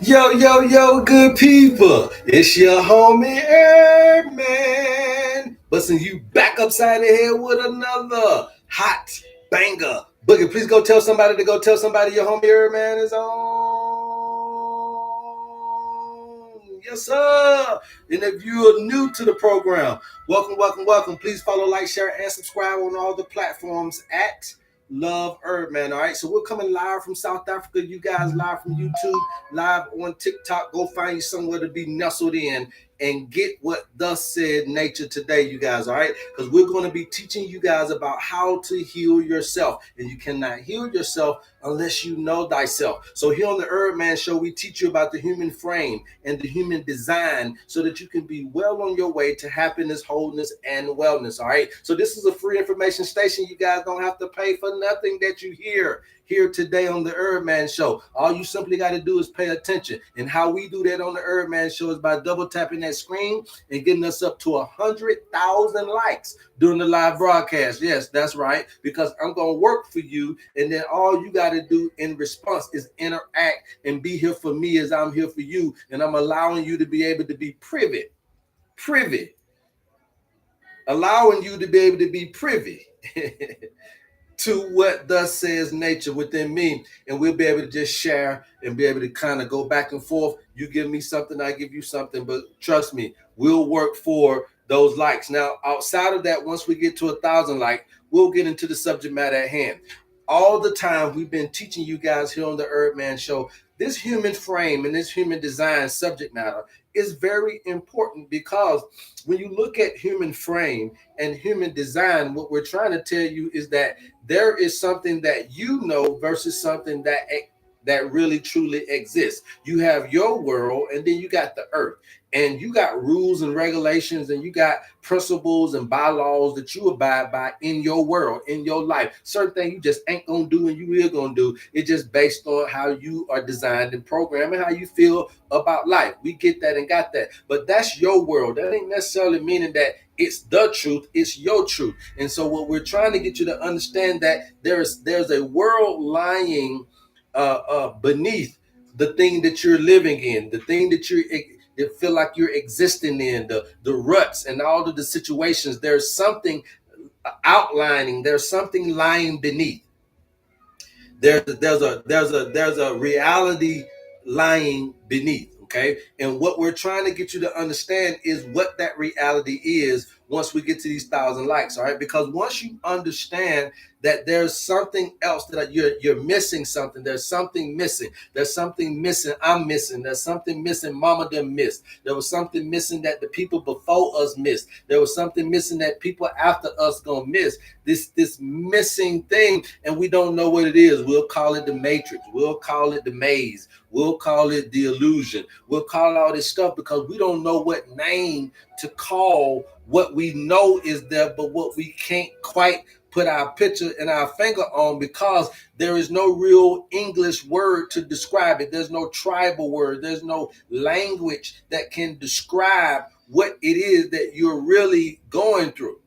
Yo, good people. It's your homie HerbMan. Busting you back upside the head with another hot banger. Boogie, please go tell somebody to go tell somebody your homie HerbMan is on. Yes, sir. And if you are new to the program, welcome. Please follow, like, share, and subscribe on all the platforms at Love HerbMan. All right, so we're coming live from South Africa. You guys live from YouTube, live on TikTok. Go find you somewhere to be nestled in and get what thus said nature today, you guys. All right, because we're going to be teaching you guys about how to heal yourself, and you cannot heal yourself unless you know thyself. So here on the HerbMan Show, we teach you about the human frame and the human design so that you can be well on your way to happiness, wholeness, and wellness. All right, so this is a free information station. You guys don't have to pay for nothing that you hear here today on the HerbMan Show. All you simply got to do is pay attention. And how we do that on the HerbMan Show is by double tapping that screen and getting us up to 100,000 likes during the live broadcast. Yes, that's right, because I'm going to work for you, and then all you got to do in response is interact and be here for me as I'm here for you, and I'm allowing you to be able to be privy, allowing you to be able to be privy to what thus says nature within me, and we'll be able to just share and be able to kind of go back and forth. You give me something, I give you something, but trust me, we'll work for those likes. Now, outside of that, once we get to 1,000 likes, we'll get into the subject matter at hand. All the time we've been teaching you guys here on the HerbMan Show, this human frame and this human design subject matter is very important, because when you look at human frame and human design, what we're trying to tell you is that there is something that you know versus something that really truly exists. You have your world, and then you got the earth, and you got rules and regulations, and you got principles and bylaws that you abide by in your world, in your life. Certain things you just ain't gonna do and you will gonna do. It's just based on how you are designed and programmed and how you feel about life. We get that and got that, but that's your world. That ain't necessarily meaning that it's the truth, it's your truth. And so what we're trying to get you to understand, that there's a world lying beneath the thing that you're living in, the thing that you feel like you're existing in, the ruts and all of the situations. There's something outlining, there's something lying beneath. There's a reality lying beneath. Okay, and what we're trying to get you to understand is what that reality is once we get to these 1,000 likes. All right, because once you understand that there's something else, that you're missing something, there's something missing, I'm missing, there's something missing mama done missed, there was something missing that the people before us missed, there was something missing that people after us gonna miss, this missing thing, and we don't know what it is. We'll call it the matrix, we'll call it the maze, we'll call it the illusion, we'll call all this stuff because we don't know what name to call what we know is there, but what we can't quite put our picture and our finger on, because there is no real English word to describe it. There's no tribal word. There's no language that can describe what it is that you're really going through.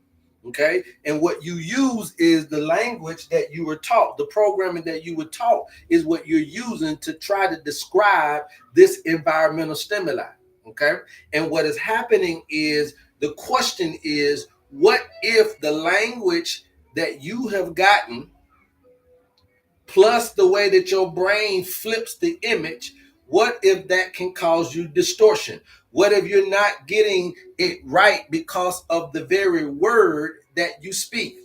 Okay, and what you use is the language that you were taught, the programming that you were taught is what you're using to try to describe this environmental stimuli. Okay, and what is happening is, the question is, what if the language that you have gotten, plus the way that your brain flips the image, what if that can cause you distortion? What if you're not getting it right because of the very word that you speak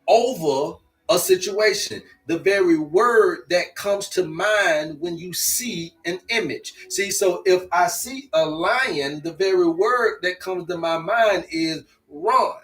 over a situation, the very word that comes to mind when you see an image? See, so if I see a lion, the very word that comes to my mind is run.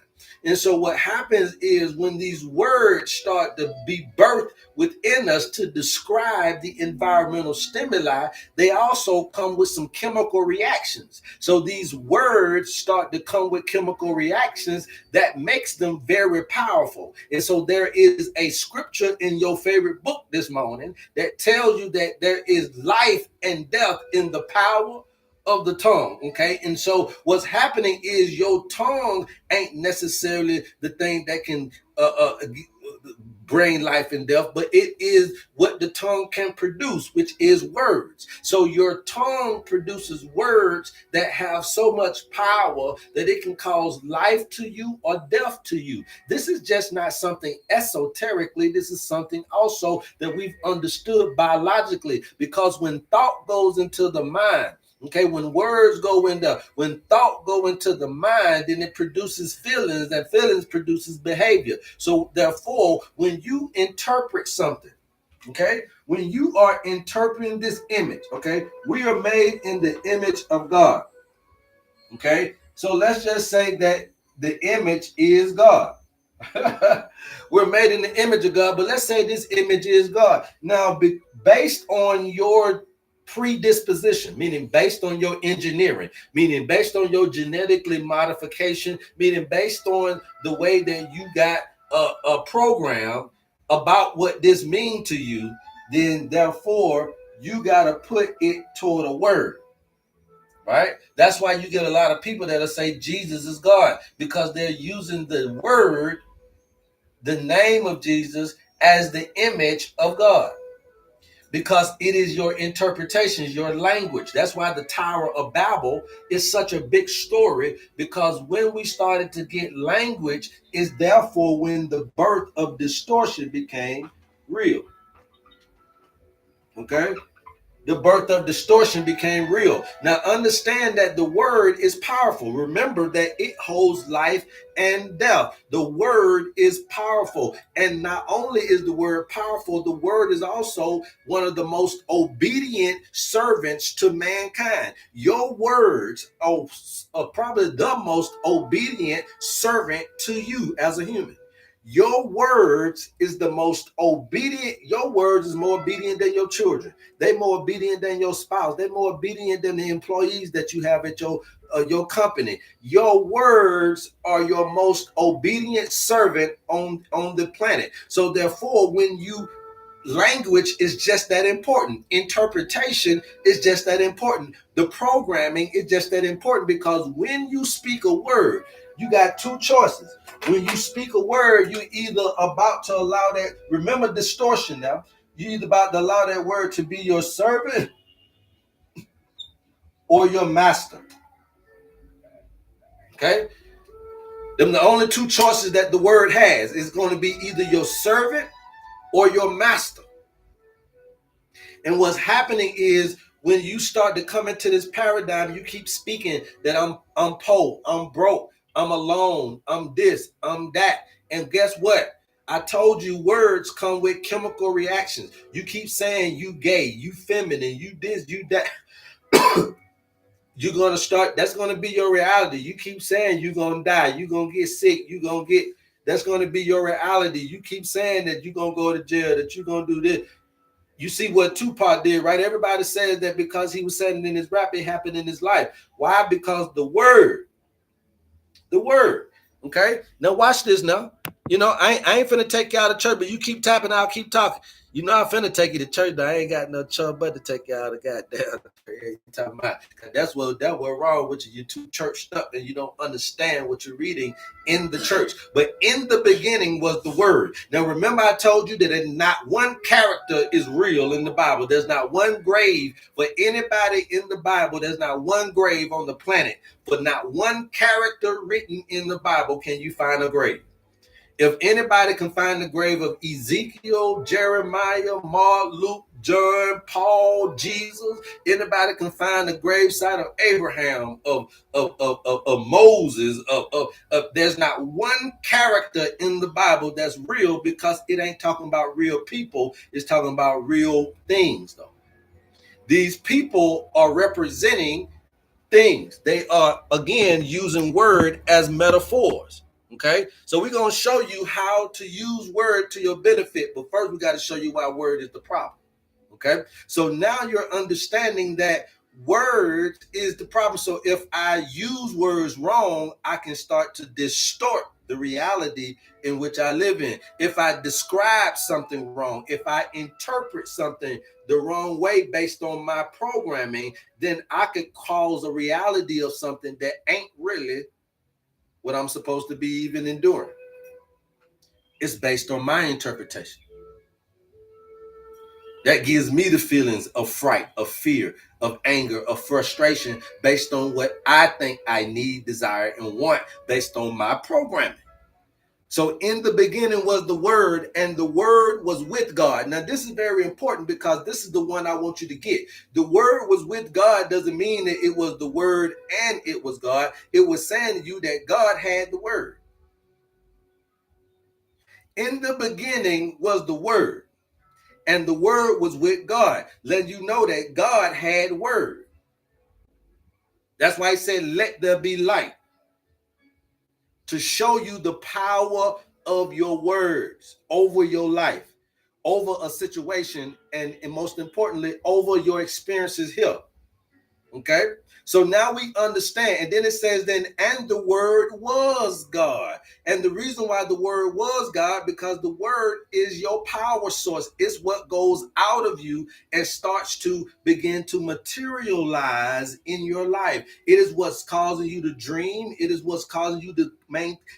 And so what happens is, when these words start to be birthed within us to describe the environmental stimuli, they also come with some chemical reactions. So these words start to come with chemical reactions that makes them very powerful. And so there is a scripture in your favorite book this morning that tells you that there is life and death in the power of the tongue. Okay, and so what's happening is, your tongue ain't necessarily the thing that can bring life and death, but it is what the tongue can produce, which is words. So your tongue produces words that have so much power that it can cause life to you or death to you. This is just not something esoterically. This is something also that we've understood biologically, because when thought goes into the mind, okay, when thought go into the mind, then it produces feelings, and feelings produces behavior. So therefore, when you interpret something, okay, when you are interpreting this image, okay, we are made in the image of God. Okay, so let's just say that the image is God. We're made in the image of God, but let's say this image is God. Now, based on your predisposition, meaning based on your engineering, meaning based on your genetically modification, meaning based on the way that you got a program about what this means to you, then therefore you got to put it toward a word. Right? That's why you get a lot of people that'll say Jesus is God, because they're using the word, the name of Jesus, as the image of God, because it is your interpretations, your language. That's why the Tower of Babel is such a big story, because when we started to get language is therefore when the birth of distortion became real. Okay? The birth of distortion became real. Now understand that the word is powerful. Remember that it holds life and death. The word is powerful. And not only is the word powerful, the word is also one of the most obedient servants to mankind. Your words are probably the most obedient servant to you as a human. Your words is the most obedient. Your words is more obedient than your children. They more obedient than your spouse. They're more obedient than the employees that you have at your company. Your words are your most obedient servant on the planet. So therefore, when you language is just that important. Interpretation is just that important. The programming is just that important, because when you speak a word, you got two choices. When you speak a word, you either about to allow that, remember distortion now, you either about to allow that word to be your servant or your master. Okay? Them the only two choices that the word has. Is going to be either your servant or your master. And what's happening is, when you start to come into this paradigm, you keep speaking that I'm poor, I'm broke, I'm alone, I'm this, I'm that. And guess what? I told you words come with chemical reactions. You keep saying you gay, you feminine, you this, you that. You're gonna start, that's gonna be your reality. You keep saying you're gonna die, you're gonna get sick, that's gonna be your reality. You keep saying that you're gonna go to jail, that you're gonna do this. You see what Tupac did, right? Everybody says that because he was saying it in his rap, it happened in his life. Why? Because the word. Okay, now watch this now. I ain't finna take you out of church, but you keep tapping, I'll keep talking. I'm finna take you to church, but I ain't got no choice but to take you out of goddamn. You talking about, that's what wrong with you. You're too churched up and you don't understand what you're reading in the church. But in the beginning was the word. Now remember, I told you that not one character is real in the Bible. There's not one grave for anybody in the Bible. There's not one grave on the planet. For not one character written in the Bible can you find a grave. If anybody can find the grave of Ezekiel, Jeremiah, Mark, Luke, John, Paul, Jesus, anybody can find the gravesite of Abraham, of Moses, there's not one character in the Bible that's real, because it ain't talking about real people. It's talking about real things, though. These people are representing things. They are, again, using word as metaphors. Okay, so we're going to show you how to use word to your benefit, but first we got to show you why word is the problem. Okay, so now you're understanding that word is the problem. So if I use words wrong, I can start to distort the reality in which I live in. If I describe something wrong, if I interpret something the wrong way based on my programming, then I could cause a reality of something that ain't really what I'm supposed to be even enduring. It's based on my interpretation. That gives me the feelings of fright, of fear, of anger, of frustration based on what I think I need, desire, and want based on my programming. So in the beginning was the Word, and the Word was with God. Now, this is very important because this is the one I want you to get. The Word was with God doesn't mean that it was the Word and it was God. It was saying to you that God had the Word. In the beginning was the Word, and the Word was with God, letting you know that God had Word. That's why he said, let there be light, to show you the power of your words over your life, over a situation, and most importantly, over your experiences here. Okay, so now we understand. And then it says, then, and the Word was God. And the reason why the Word was God, because the Word is your power source. It's what goes out of you and starts to begin to materialize in your life. It is what's causing you to dream. It is what's causing you to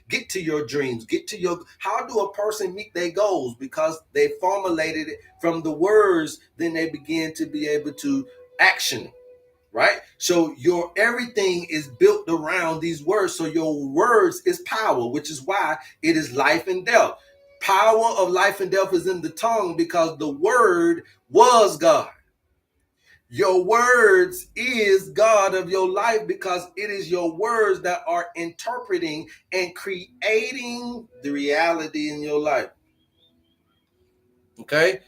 get to your dreams, get to your, how do a person meet their goals? Because they formulated it from the words, then they begin to be able to action. Right? So your everything is built around these words. So your words is power, which is why it is life and death. Power of life and death is in the tongue because the word was God. Your words is God of your life because it is your words that are interpreting and creating the reality in your life. Okay?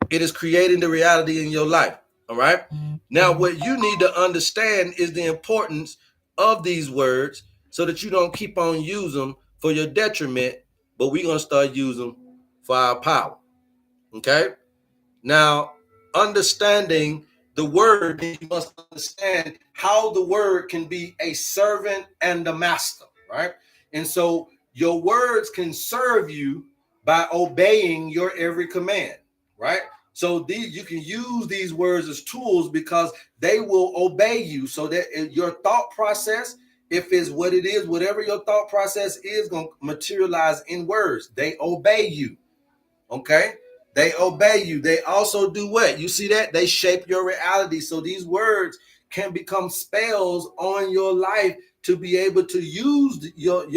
It is creating the reality in your life. All right. Now, what you need to understand is the importance of these words so that you don't keep on using them for your detriment, but we're going to start using them for our power. Okay. Now, understanding the word, you must understand how the word can be a servant and a master. Right. And so your words can serve you by obeying your every command. Right. So these, you can use these words as tools because they will obey you, so that your thought process, if it's what it is, whatever your thought process is, going to materialize in words. They obey you. Okay? They obey you. They also do what? You see that? They shape your reality. So these words can become spells on your life to be able to use your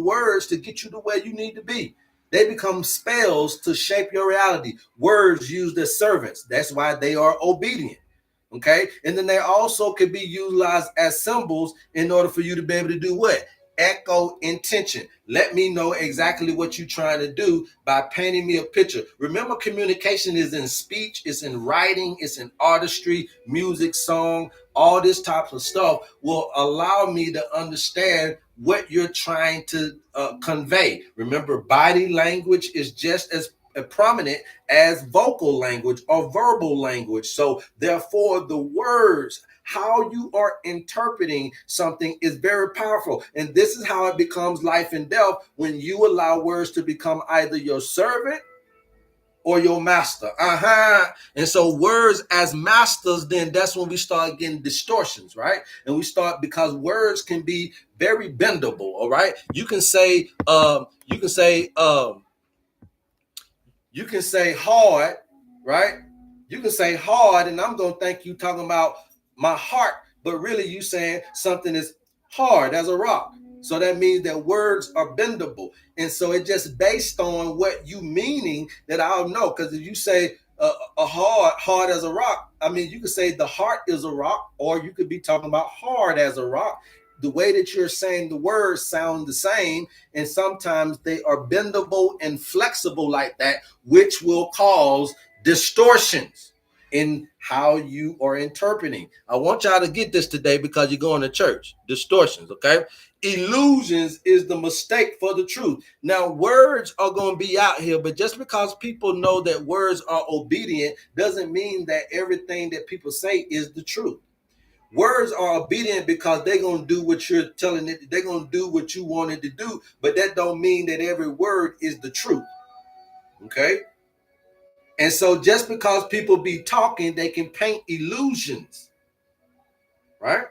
words to get you to where you need to be. They become spells to shape your reality. Words used as servants. That's why they are obedient. Okay. And then they also can be utilized as symbols in order for you to be able to do what? Echo intention. Let me know exactly what you're trying to do by painting me a picture. Remember, communication is in speech, it's in writing, it's in artistry, music, song, all this type of stuff will allow me to understand what you're trying to convey. Remember, body language is just as prominent as vocal language or verbal language. So therefore, the words, how you are interpreting something, is very powerful. And this is how it becomes life and death, when you allow words to become either your servant or your master. And so words as masters, then that's when we start getting distortions, right? And we start, because words can be very bendable. All right. You can say hard, right? You can say hard, and I'm gonna think you talking about my heart, but really you saying something is hard as a rock. So that means that words are bendable, and so it just based on what you meaning that I'll know. Because if you say a hard as a rock, I mean, you could say the heart is a rock, or you could be talking about hard as a rock. The way that you're saying the words sound the same, and sometimes they are bendable and flexible like that, which will cause distortions in how you are interpreting. I want y'all to get this today because you're going to church. Distortions, okay? Illusions is the mistake for the truth. Now, words are going to be out here, but just because people know that words are obedient doesn't mean that everything that people say is the truth. Words are obedient because they're going to do what you're telling it. They're going to do what you wanted to do, but that don't mean that every word is the truth. Okay? And so just because people be talking, they can paint illusions. Right?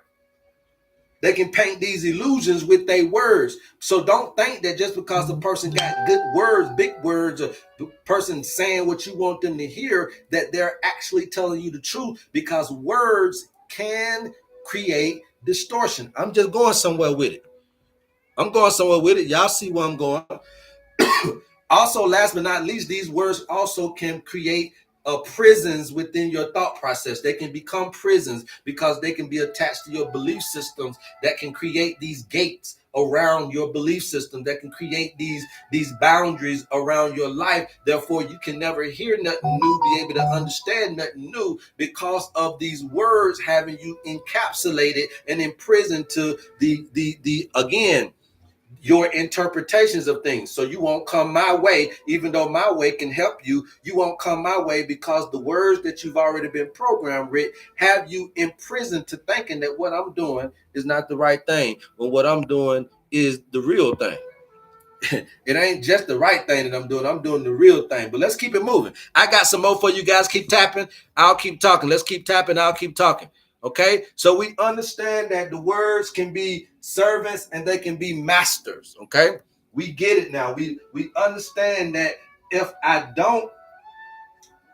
They can paint these illusions with their words. So don't think that just because the person got good words, big words, or the person saying what you want them to hear, that they're actually telling you the truth, because words can create distortion. I'm just going somewhere with it. I'm going somewhere with it. Y'all see where I'm going. Also, last but not least, these words also can create prisons within your thought process. They can become prisons because they can be attached to your belief systems that can create these gates around your belief system, that can create these boundaries around your life. Therefore, you can never hear nothing new, be able to understand nothing new, because of these words having you encapsulated and imprisoned to the again, your interpretations of things. So you won't come my way, even though my way can help you. You won't come my way because the words that you've already been programmed with have you imprisoned to thinking that what I'm doing is not the right thing, when what I'm doing is the real thing. It ain't just the right thing that I'm doing the real thing. But let's keep it moving. I got some more for you guys. Keep tapping, I'll keep talking. Let's keep tapping, I'll keep talking. Okay, so we understand that the words can be servants and they can be masters. Okay, we get it now. We understand that if I don't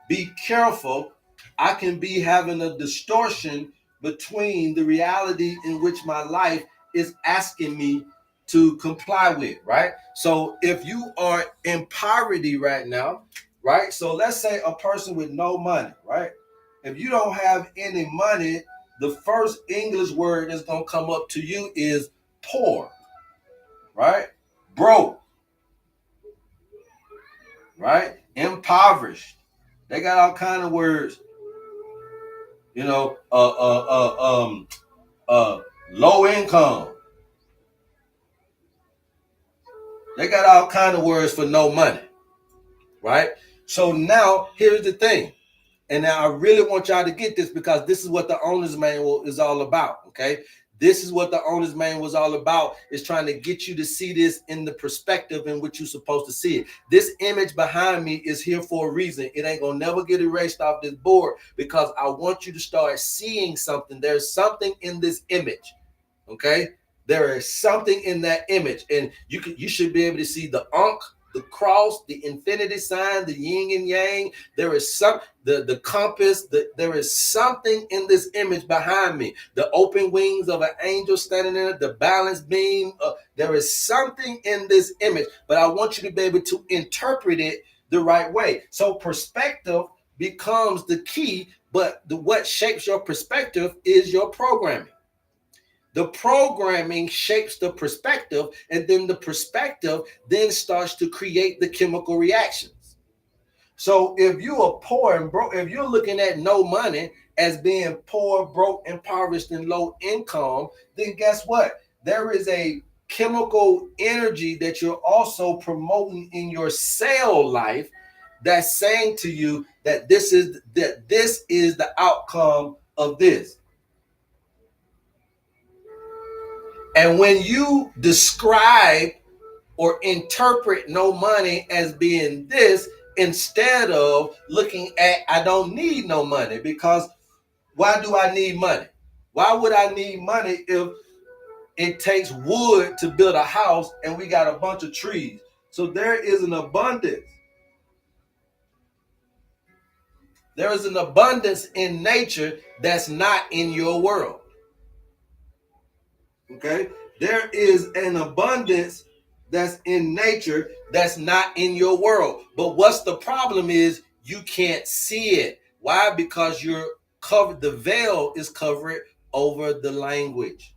be careful, I can be having a distortion between the reality in which my life is asking me to comply with, right? So if you are in poverty right now, right? So let's say a person with no money, right? If you don't have any money, the first English word that's going to come up to you is poor, right? Broke, right? Impoverished. They got all kind of words, you know, low income. They got all kind of words for no money, right? So now here's the thing, and now I really want y'all to get this, because this is what the owner's manual is all about. Okay, this is what the owner's manual was all about, is trying to get you to see this in the perspective in which you're supposed to see it. This image behind me is here for a reason. It ain't gonna never get erased off this board, because I want you to start seeing something. There's something in this image. Okay, there is something in that image, and you should be able to see the ankh, the cross, the infinity sign, the yin and yang. There is the compass. There is something in this image behind me. The open wings of an angel standing in it, the balance beam. There is something in this image, but I want you to be able to interpret it the right way. So perspective becomes the key, but what shapes your perspective is your programming. The programming shapes the perspective, and then the perspective then starts to create the chemical reactions. So if you are poor and broke, if you're looking at no money as being poor, broke, impoverished, and low income, then guess what? There is a chemical energy that you're also promoting in your cell life that's saying to you that this is the outcome of this. And when you describe or interpret no money as being this, instead of looking at I don't need no money, because why do I need money? Why would I need money if it takes wood to build a house and we got a bunch of trees? So there is an abundance. There is an abundance in nature that's not in your world. Okay? There is an abundance that's in nature that's not in your world. But what's the problem is you can't see it. Why? Because you're covered, the veil is covered over the language.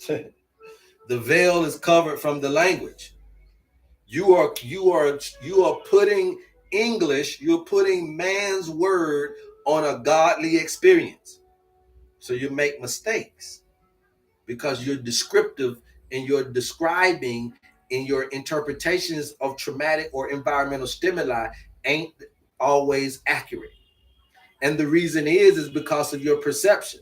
The veil is covered from the language. You are putting English, you're putting man's word on a godly experience. So you make mistakes, because you're descriptive and you're describing in your interpretations of traumatic or environmental stimuli ain't always accurate. And the reason is because of your perception.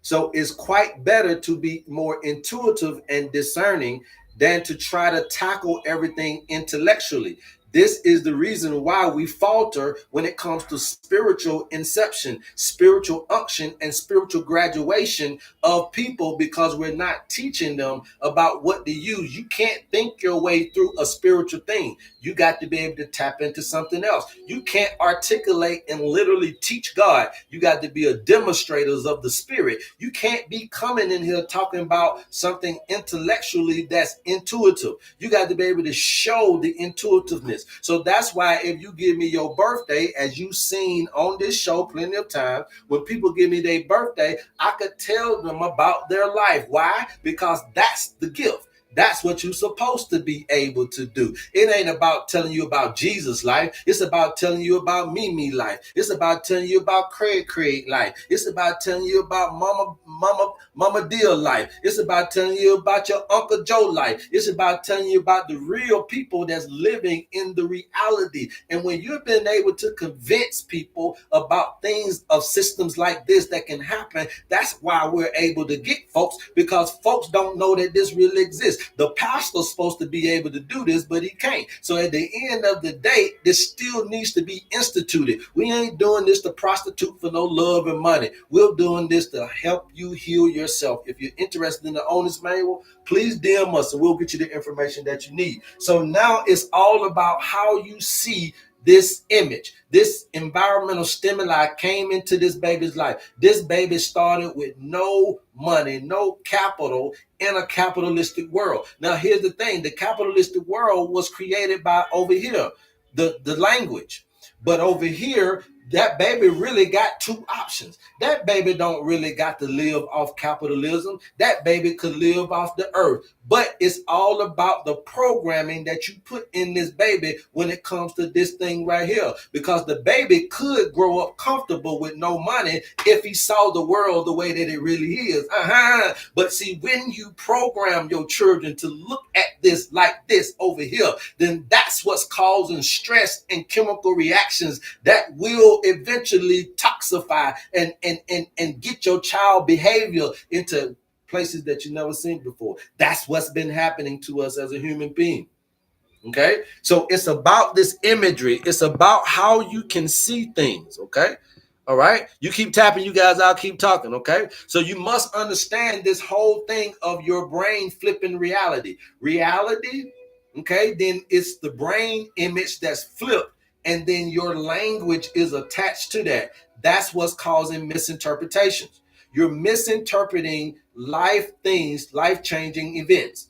So it's quite better to be more intuitive and discerning than to try to tackle everything intellectually. This is the reason why we falter when it comes to spiritual inception, spiritual unction, and spiritual graduation of people, because we're not teaching them about what to use. You can't think your way through a spiritual thing. You got to be able to tap into something else. You can't articulate and literally teach God. You got to be a demonstrators of the Spirit. You can't be coming in here talking about something intellectually that's intuitive. You got to be able to show the intuitiveness. So that's why if you give me your birthday, as you've seen on this show plenty of times, when people give me their birthday, I could tell them about their life. Why? Because that's the gift. That's what you're supposed to be able to do. It ain't about telling you about Jesus' life. It's about telling you about Mimi life. It's about telling you about Craig life. It's about telling you about Mama Deal life. It's about telling you about your Uncle Joe life. It's about telling you about the real people that's living in the reality. And when you've been able to convince people about things of systems like this that can happen, that's why we're able to get folks, because folks don't know that this really exists. The pastor's supposed to be able to do this, but he can't. So at the end of the day, this still needs to be instituted. We ain't doing this to prostitute for no love and money. We're doing this to help you heal yourself. If you're interested in the owner's manual, please DM us and we'll get you the information that you need. So now it's all about how you see this image. This environmental stimuli came into this baby's life. This baby started with no money, no capital, in a capitalistic world. Now, here's the thing. The capitalistic world was created by over here, the language. But over here, that baby really got two options. That baby don't really got to live off capitalism. That baby could live off the earth. But it's all about the programming that you put in this baby when it comes to this thing right here. Because the baby could grow up comfortable with no money if he saw the world the way that it really is. But see, when you program your children to look at this like this over here, then that's what's causing stress and chemical reactions that will eventually toxify and get your child behavior into places that you never seen before. That's what's been happening to us as a human being. Okay, so it's about this imagery. It's about how you can see things. Okay, all right. You keep tapping, you guys. I'll keep talking. Okay, so you must understand this whole thing of your brain flipping reality. Reality. Okay, then it's the brain image that's flipped, and then your language is attached to that. That's what's causing misinterpretations. You're misinterpreting life things, life-changing events.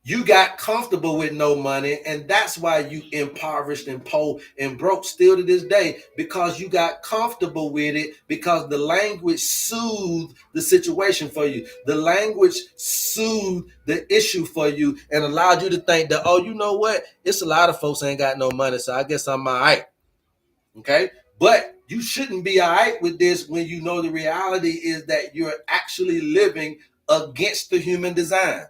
You got comfortable with no money, and that's why you impoverished and poor and broke still to this day, because you got comfortable with it, because the language soothed the situation for you. The language soothed the issue for you and allowed you to think that, oh, you know what? It's a lot of folks ain't got no money, so I guess I'm all right. Okay, but you shouldn't be all right with this when you know the reality is that you're actually living against the human design.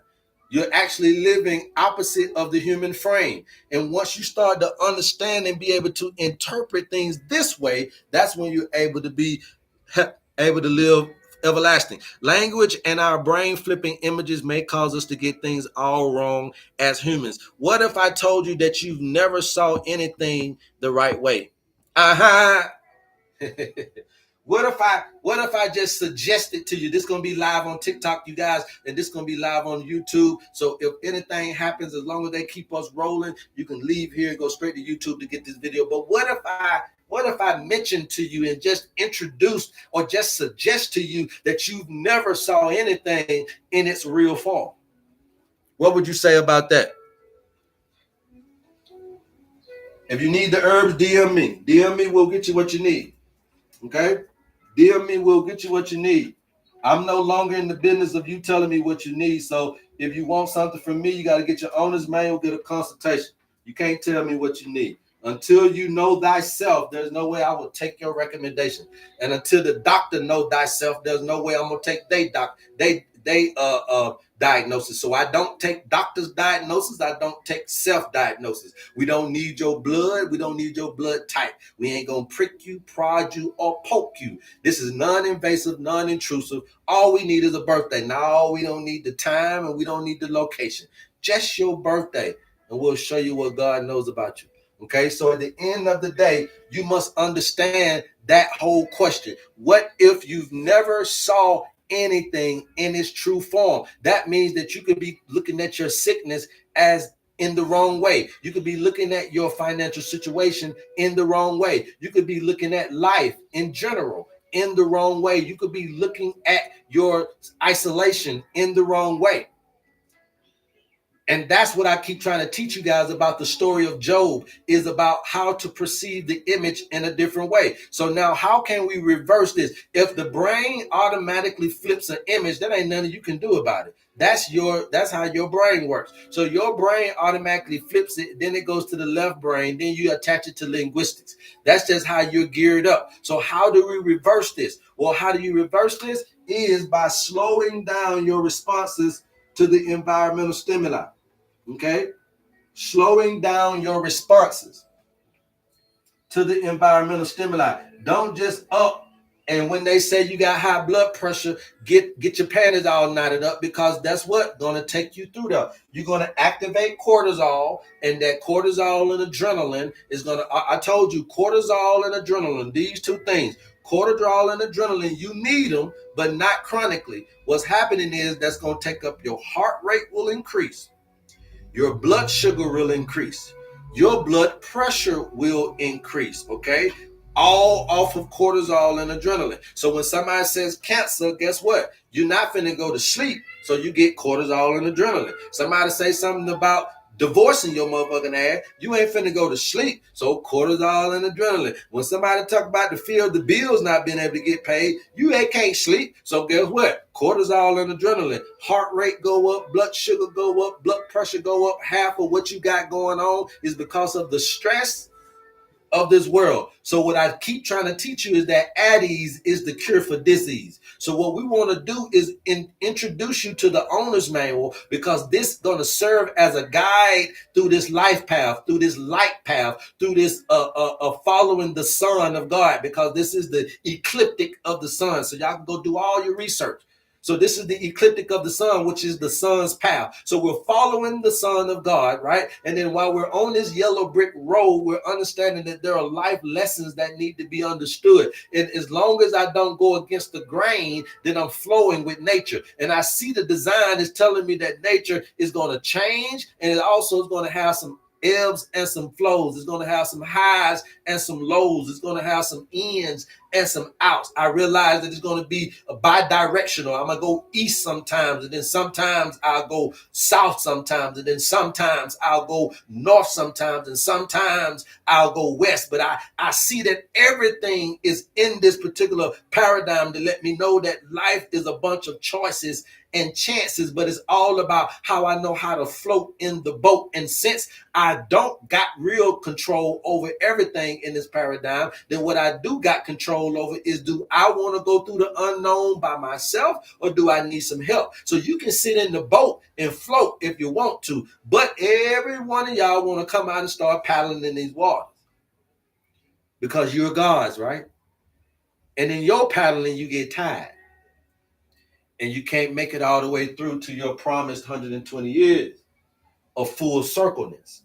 You're actually living opposite of the human frame. And once you start to understand and be able to interpret things this way, that's when you're able to be able to live everlasting. Language and our brain flipping images may cause us to get things all wrong as humans. What if I told you that you've never saw anything the right way? Uh-huh. What if I just suggested to you, this is gonna be live on TikTok, you guys, and this is gonna be live on YouTube. So if anything happens, as long as they keep us rolling, you can leave here and go straight to YouTube to get this video. But what if I mentioned to you and just introduced or just suggest to you that you've never saw anything in its real form? What would you say about that? If you need the herbs, DM me. DM me, we'll get you what you need. Okay? DM me, we'll get you what you need. I'm no longer in the business of you telling me what you need. So if you want something from me, you got to get your owner's manual, get a consultation. You can't tell me what you need. Until you know thyself, there's no way I will take your recommendation. And until the doctor know thyself, there's no way I'm gonna take they diagnosis. So I don't take doctor's diagnosis. I don't take self-diagnosis. We don't need your blood. We don't need your blood type. We ain't gonna prick you, prod you, or poke you. This is non-invasive, non-intrusive. All we need is a birthday. No, we don't need the time and we don't need the location. Just your birthday. and we'll show you what God knows about you. Okay, so at the end of the day, you must understand that whole question. What if you've never saw anything in its true form? That means that you could be looking at your sickness as in the wrong way. You could be looking at your financial situation in the wrong way. You could be looking at life in general in the wrong way. You could be looking at your isolation in the wrong way. And that's what I keep trying to teach you guys about the story of Job, is about how to perceive the image in a different way. So now how can we reverse this? If the brain automatically flips an image, that ain't nothing you can do about it. That's how your brain works. So your brain automatically flips it, then it goes to the left brain, then you attach it to linguistics. That's just how you're geared up. So how do we reverse this? Well, how do you reverse this? Is by slowing down your responses to the environmental stimuli. Okay, slowing down your responses to the environmental stimuli. Don't just up, and when they say you got high blood pressure, get your panties all knotted up, because that's what gonna take you through that. You're gonna activate cortisol, and that cortisol and adrenaline is gonna. I told you, cortisol and adrenaline, these two things. Cortisol and adrenaline, you need them, but not chronically. What's happening is that's gonna take up your heart rate will increase. Your blood sugar will increase. Your blood pressure will increase, okay? All off of cortisol and adrenaline. So when somebody says cancer, guess what? You're not finna go to sleep, so you get cortisol and adrenaline. Somebody say something about divorcing your motherfucking ass, you ain't finna go to sleep, so cortisol and adrenaline. When somebody talk about the fear of the bills not being able to get paid, you ain't can't sleep, so guess what? Cortisol and adrenaline. Heart rate go up, blood sugar go up, blood pressure go up. Half of what you got going on is because of the stress of this world. So what I keep trying to teach you is that at ease is the cure for disease. So what we want to do is introduce you to the owner's manual, because this is going to serve as a guide through this life path, through this light path, through this following the Son of God, because this is the ecliptic of the sun. So y'all can go do all your research. So this is the ecliptic of the sun, which is the sun's path. So we're following the Son of God, right? And then while we're on this yellow brick road, we're understanding that there are life lessons that need to be understood. And as long as I don't go against the grain, then I'm flowing with nature. And I see the design is telling me that nature is going to change, and it also is going to have some ebbs and some flows. It's going to have some highs and some lows. It's going to have some ins and some outs. I realize that it's going to be bi-directional. I'm going to go east sometimes, and then sometimes I'll go south sometimes, and then sometimes I'll go north sometimes, and sometimes I'll go west. But I see that everything is in this particular paradigm to let me know that life is a bunch of choices and chances, but it's all about how I know how to float in the boat. And since I don't got real control over everything in this paradigm, then what I do got control over is, do I want to go through the unknown by myself, or do I need some help? So you can sit in the boat and float if you want to, but every one of y'all want to come out and start paddling in these waters because you're God's, right? And in your paddling, you get tired, and you can't make it all the way through to your promised 120 years of full circleness.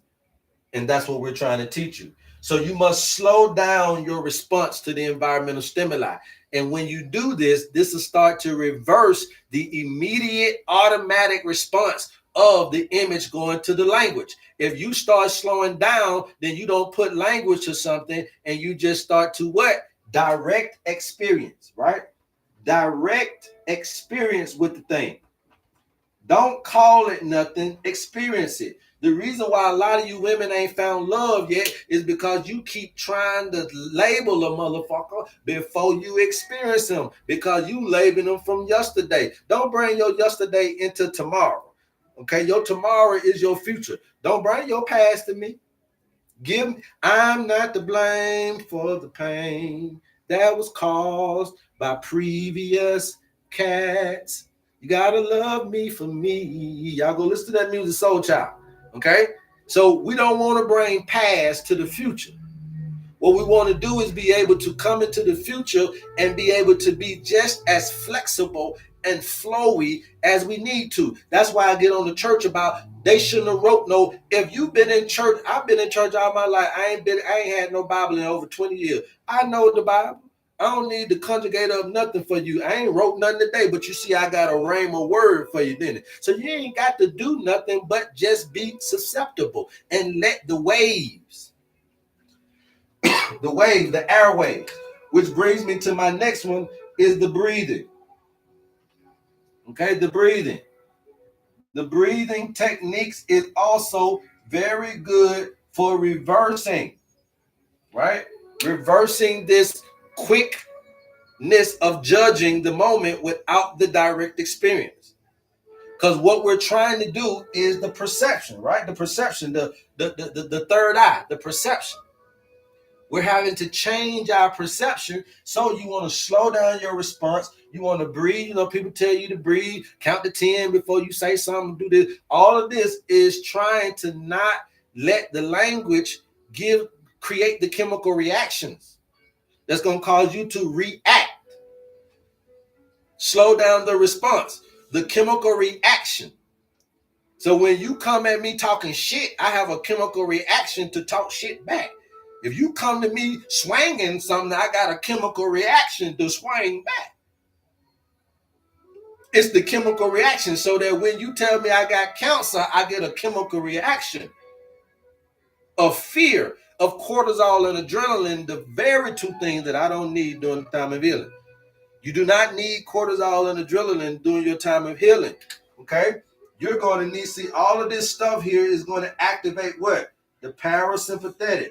And that's what we're trying to teach you. So you must slow down your response to the environmental stimuli. And when you do this, this will start to reverse the immediate automatic response of the image going to the language. If you start slowing down, then you don't put language to something, and you just start to what? Direct experience, right? Direct experience with the thing. Don't call it nothing, experience it. The reason why a lot of you women ain't found love yet is because you keep trying to label a motherfucker before you experience him, because you labeling them from yesterday. Don't bring your yesterday into tomorrow. Okay, your tomorrow is your future. Don't bring your past to me. I'm not to blame for the pain that was caused by previous cats. You gotta love me for me. Y'all go listen to that music, Soul Child. Okay? So we don't want to bring past to the future. What we want to do is be able to come into the future and be able to be just as flexible and flowy as we need to. That's why I get on the church about they shouldn't have wrote no. If you've been in church, I've been in church all my life. I ain't had no Bible in over 20 years. I know the Bible. I don't need the conjugator of nothing for you. I ain't wrote nothing today, but you see, I got a rhema word for you, didn't it? So you ain't got to do nothing but just be susceptible and let the waves, the airwaves, which brings me to my next one is the breathing. Okay, the breathing. The breathing techniques is also very good for reversing, right? Reversing this quickness of judging the moment without the direct experience. Because what we're trying to do is the perception, right? The perception, the third eye, the perception. We're having to change our perception. So you want to slow down your response. You want to breathe. You know, people tell you to breathe, count to 10 before you say something, do this. All of this is trying to not let the language create the chemical reactions that's going to cause you to react. Slow down the response, the chemical reaction. So when you come at me talking shit, I have a chemical reaction to talk shit back. If you come to me swinging something, I got a chemical reaction to swing back. It's the chemical reaction, so that when you tell me I got cancer, I get a chemical reaction of fear, of cortisol and adrenaline, the very two things that I don't need during the time of healing. You do not need cortisol and adrenaline during your time of healing, okay? You're going to need, see, all of this stuff here is going to activate what? The parasympathetic.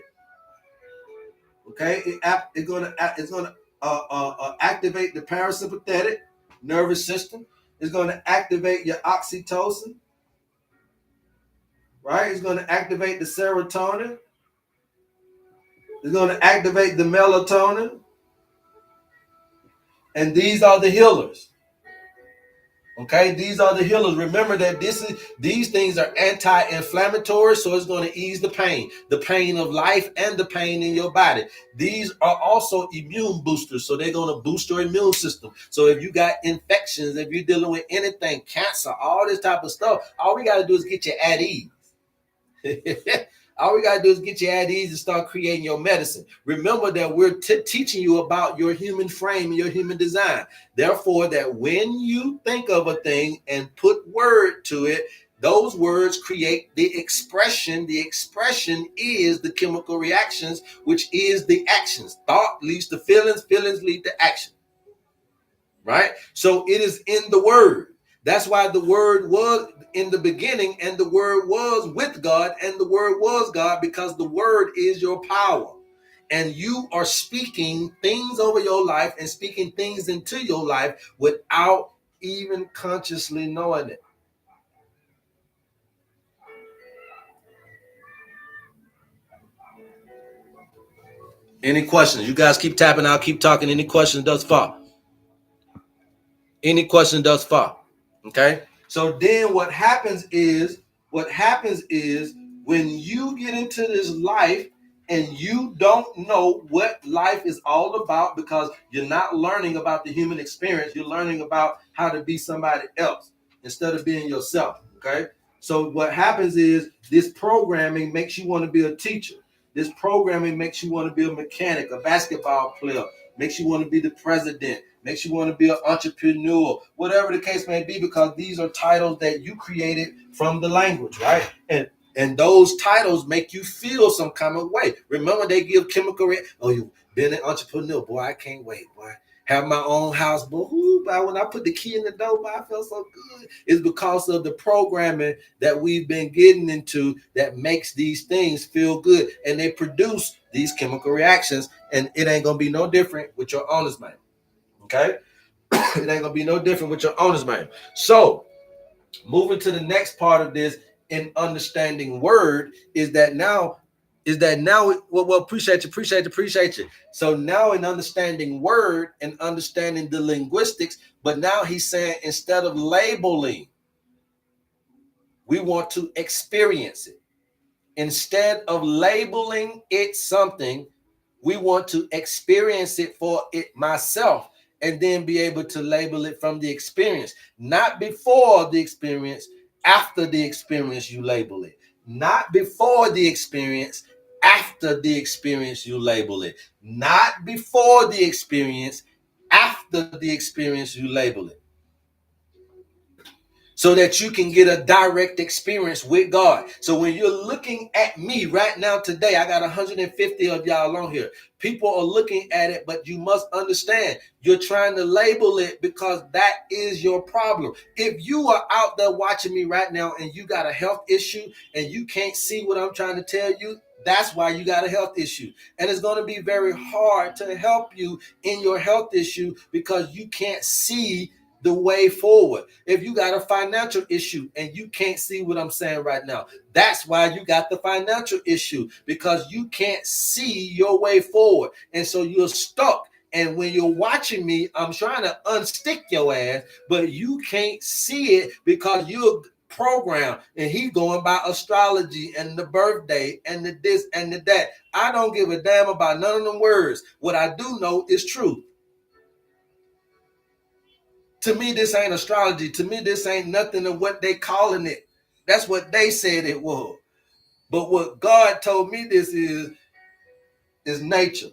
Okay, it's going to activate the parasympathetic nervous system. It's going to activate your oxytocin, right? It's going to activate the serotonin. It's going to activate the melatonin. And these are the healers. Okay, these are the healers. Remember that these things are anti-inflammatory, so it's going to ease the pain of life and the pain in your body. These are also immune boosters, so they're going to boost your immune system. So if you got infections, if you're dealing with anything, cancer, all this type of stuff, all we got to do is get you at ease. All we got to do is get you at ease and start creating your medicine. Remember that we're teaching you about your human frame and your human design. Therefore, that when you think of a thing and put word to it, those words create the expression. The expression is the chemical reactions, which is the actions. Thought leads to feelings, feelings lead to action. Right? So it is in the word. That's why the word was in the beginning, and the word was with God, and the word was God, because the word is your power. And you are speaking things over your life and speaking things into your life without even consciously knowing it. Any questions? You guys keep tapping, I'll keep talking. Any questions thus far? Any questions thus far? Okay. So then what happens is when you get into this life and you don't know what life is all about, because you're not learning about the human experience, you're learning about how to be somebody else instead of being yourself. Okay. So what happens is this programming makes you want to be a teacher. This programming makes you want to be a mechanic, a basketball player, makes you want to be the president, makes you want to be an entrepreneur, whatever the case may be, because these are titles that you created from the language, right? And those titles make you feel some kind of way. Remember, they give chemical oh, you've been an entrepreneur, boy, I can't wait, boy. Have my own house, boy. Ooh, boy, when I put the key in the door, boy, I feel so good. It's because of the programming that we've been getting into that makes these things feel good, and they produce these chemical reactions, and it ain't gonna be no different with your owner's manual. Okay, it ain't gonna be no different with your owner's manual. So, moving to the next part of this in understanding word is that now. Well, appreciate you. So now in understanding word and understanding the linguistics, but now he's saying instead of labeling, we want to experience it. Instead of labeling it something, we want to experience it for it myself. and then be able to label it from the experience. Not before the experience, after the experience you label it. Not before the experience, after the experience you label it. Not before the experience, after the experience you label it, so that you can get a direct experience with God. So when you're looking at me right now today, I got 150 of y'all on here. People are looking at it, but you must understand you're trying to label it because that is your problem. If you are out there watching me right now and you got a health issue and you can't see what I'm trying to tell you, that's why you got a health issue. And it's going to be very hard to help you in your health issue because you can't see the way forward. If you got a financial issue and you can't see what I'm saying right now, that's why you got the financial issue, because you can't see your way forward. And so you're stuck. And when you're watching me, I'm trying to unstick your ass, but you can't see it because you're programmed. And he's going by astrology and the birthday and the this and the that. I don't give a damn about none of them words. What I do know is truth. To me, this ain't astrology. To me, this ain't nothing of what they calling it. That's what they said it was. But what God told me this is nature.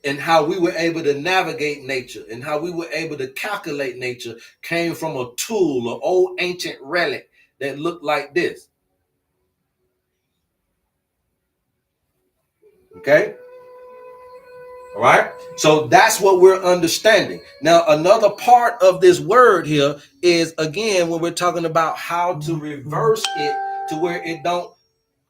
And how we were able to navigate nature and how we were able to calculate nature came from a tool, an old ancient relic that looked like this. Okay? All right. So that's what we're understanding. Now, another part of this word here is, again, when we're talking about how to reverse it to where it don't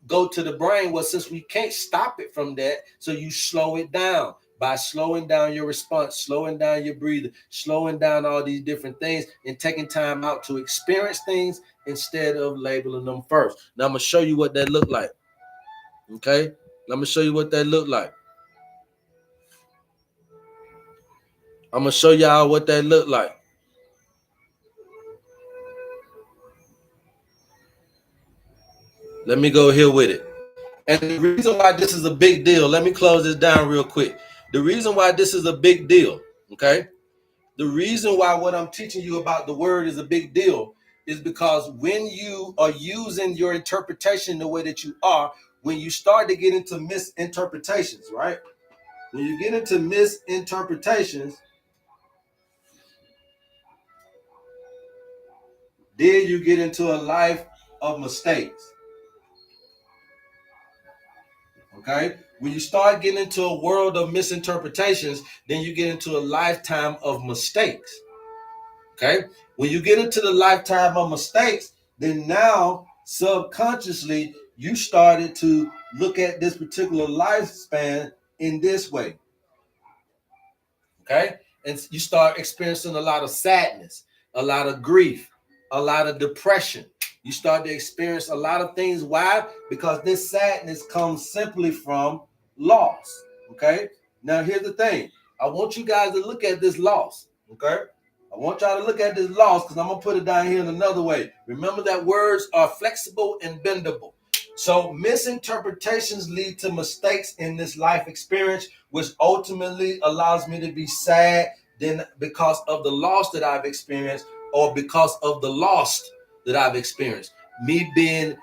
go to the brain. Well, since we can't stop it from that, so you slow it down by slowing down your response, slowing down your breathing, slowing down all these different things, and taking time out to experience things instead of labeling them first. Now, I'm going to show you what that looked like. Okay? I'm going to show you what that looked like. I'm going to show y'all what that looked like. Let me go here with it. And the reason why this is a big deal, let me close this down real quick. The reason why this is a big deal, okay? The reason why what I'm teaching you about the word is a big deal is because when you are using your interpretation the way that you are, when you start to get into misinterpretations, right? When you get into misinterpretations, then you get into a life of mistakes. Okay? When you start getting into a world of misinterpretations, then you get into a lifetime of mistakes. Okay? When you get into the lifetime of mistakes, then now subconsciously you started to look at this particular lifespan in this way. Okay? And you start experiencing a lot of sadness, a lot of grief, a lot of depression. You start to experience a lot of things. Why? Because this sadness comes simply from loss. Okay? Now, here's the thing. I want you guys to look at this loss. Okay? I want y'all to look at this loss because I'm going to put it down here in another way. Remember that words are flexible and bendable. So misinterpretations lead to mistakes in this life experience, which ultimately allows me to be sad then because of the loss that I've experienced or because of the lost that I've experienced. Me being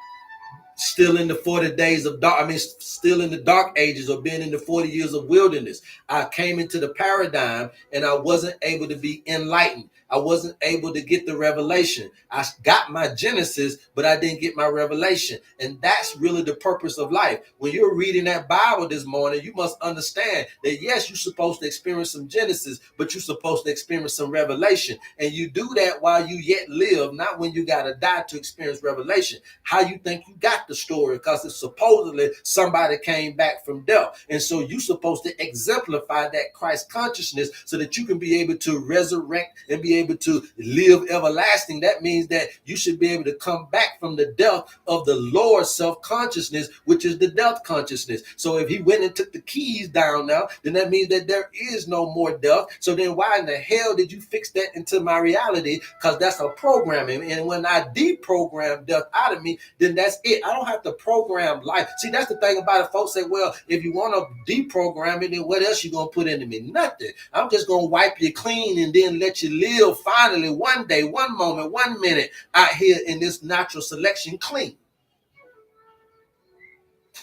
still in the 40 days of dark, still in the dark ages or being in the 40 years of wilderness. I came into the paradigm and I wasn't able to be enlightened. I wasn't able to get the revelation. I got my Genesis, but I didn't get my revelation. And that's really the purpose of life. When you're reading that Bible this morning, you must understand that yes, you're supposed to experience some Genesis, but you're supposed to experience some revelation. And you do that while you yet live, not when you got to die to experience revelation. How you think you got the story? Because it's supposedly somebody came back from death. And so you're supposed to exemplify that Christ consciousness so that you can be able to resurrect and be able to live everlasting, that means that you should be able to come back from the death of the lower self-consciousness, which is the death consciousness. So if he went and took the keys down now, then that means that there is no more death. So then why in the hell did you fix that into my reality? Because that's a programming. And when I deprogram death out of me, then that's it. I don't have to program life. See, that's the thing about it. Folks say, well, if you want to deprogram it, then what else you going to put into me? Nothing. I'm just going to wipe you clean and then let you live finally one day, one moment, 1 minute out here in this natural selection clean.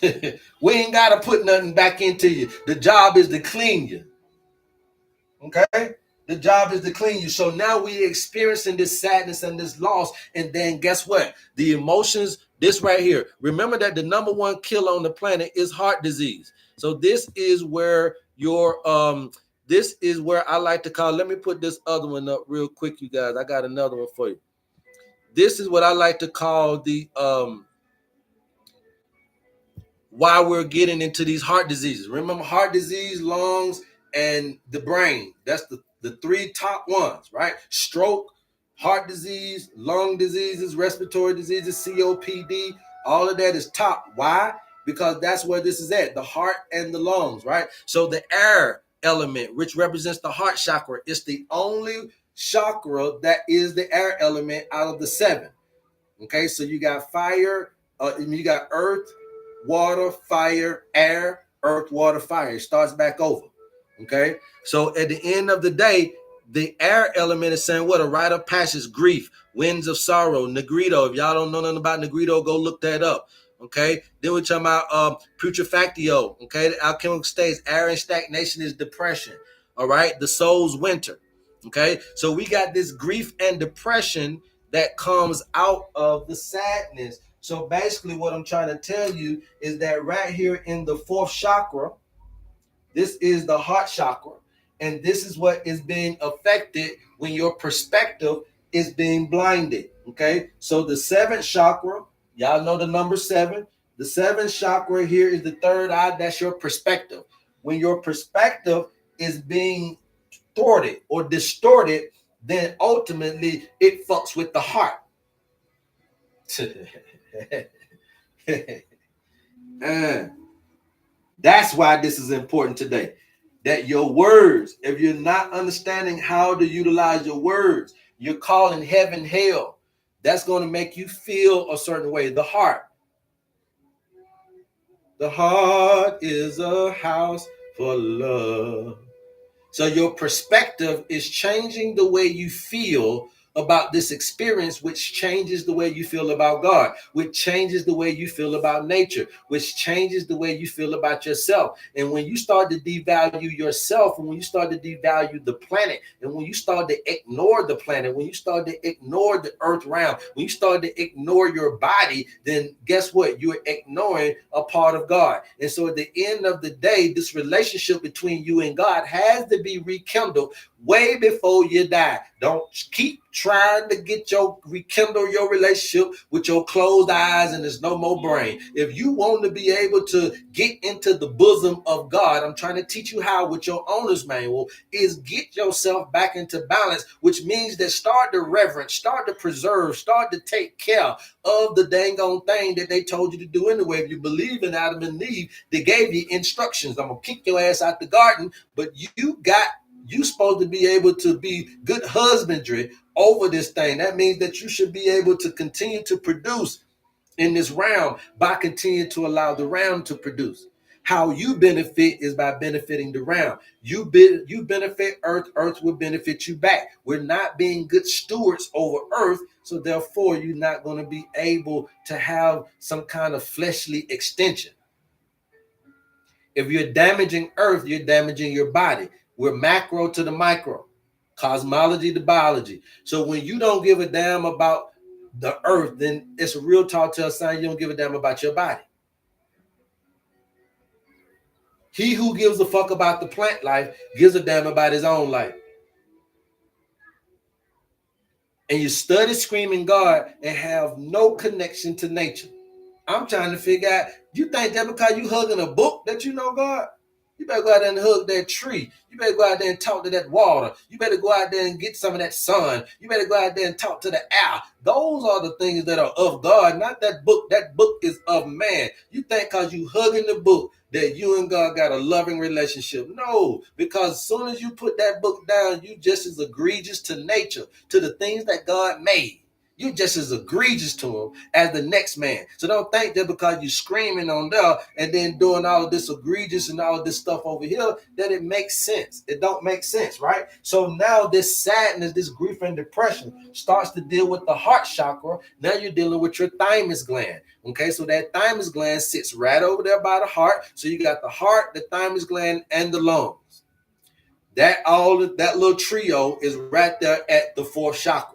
We ain't got to put nothing back into you. The job is to clean you. Okay? The job is to clean you. So now we're experiencing this sadness and this loss. And then guess what? The emotions, this right here. Remember that the number one killer on the planet is heart disease. So this is where your this is where I like to call, let me put this other one up real quick, you guys. I got another one for you. This is what I like to call the why we're getting into these heart diseases. Remember, heart disease, lungs, and the brain. That's the three top ones, right? Stroke, heart disease, lung diseases, respiratory diseases, COPD, all of that is top. Why? Because that's where this is at, the heart and the lungs, right? So the air element, which represents the heart chakra, is the only chakra that is the air element out of the 7. Okay, so you got fire, you got earth, water, fire, air, earth, water, fire. It starts back over. Okay, so at the end of the day, the air element is saying what? A rite of passage, grief, winds of sorrow, negrito. If y'all don't know nothing about negrito, go look that up. Okay, then we're talking about putrefactio. Okay, the alchemical states, air and stagnation is depression. All right, the soul's winter. Okay, so we got this grief and depression that comes out of the sadness. So basically what I'm trying to tell you is that right here in the 4th chakra, this is the heart chakra. And this is what is being affected when your perspective is being blinded. Okay, so the 7th chakra, y'all know the number 7. The 7th chakra here is the 3rd eye. That's your perspective. When your perspective is being thwarted or distorted, then ultimately it fucks with the heart. That's why this is important today. That your words, if you're not understanding how to utilize your words, you're calling heaven hell. That's going to make you feel a certain way. The heart. The heart is a house for love. So your perspective is changing the way you feel about this experience, which changes the way you feel about God, which changes the way you feel about nature, which changes the way you feel about yourself. And when you start to devalue yourself, and when you start to devalue the planet, and when you start to ignore the planet, when you start to ignore the earth round, when you start to ignore your body, then guess what? You're ignoring a part of God. And so at the end of the day, this relationship between you and God has to be rekindled way before you die. Don't keep trying to rekindle your relationship with your closed eyes and there's no more brain. If you want to be able to get into the bosom of God, I'm trying to teach you how with your owner's manual, is get yourself back into balance, which means that start to reverence, start to preserve, start to take care of the dang on thing that they told you to do anyway. If you believe in Adam and Eve, they gave you instructions. I'm going to kick your ass out the garden, but you supposed to be able to be good husbandry over this thing. That means that you should be able to continue to produce in this realm by continuing to allow the realm to produce. How you benefit is by benefiting the realm. You benefit earth, earth will benefit you back. We're not being good stewards over earth, so therefore you're not going to be able to have some kind of fleshly extension. If you're damaging earth, you're damaging your body. We're macro to the micro, cosmology to biology. So when you don't give a damn about the earth, then it's a real tall tale sign you don't give a damn about your body. He who gives a fuck about the plant life gives a damn about his own life. And you study screaming God and have no connection to nature. I'm trying to figure out, you think that because you hugging a book that you know God? You better go out there and hug that tree. You better go out there and talk to that water. You better go out there and get some of that sun. You better go out there and talk to the air. Those are the things that are of God, not that book. That book is of man. You think because you hugging the book that you and God got a loving relationship. No, because as soon as you put that book down, you just as egregious to nature, to the things that God made. You just as egregious to him as the next man. So don't think that because you're screaming on there and then doing all of this egregious and all of this stuff over here, that it makes sense. It don't make sense, right? So now this sadness, this grief and depression starts to deal with the heart chakra. Now you're dealing with your thymus gland. Okay, so that thymus gland sits right over there by the heart. So you got the heart, the thymus gland, and the lungs. That little trio is right there at the fourth chakra.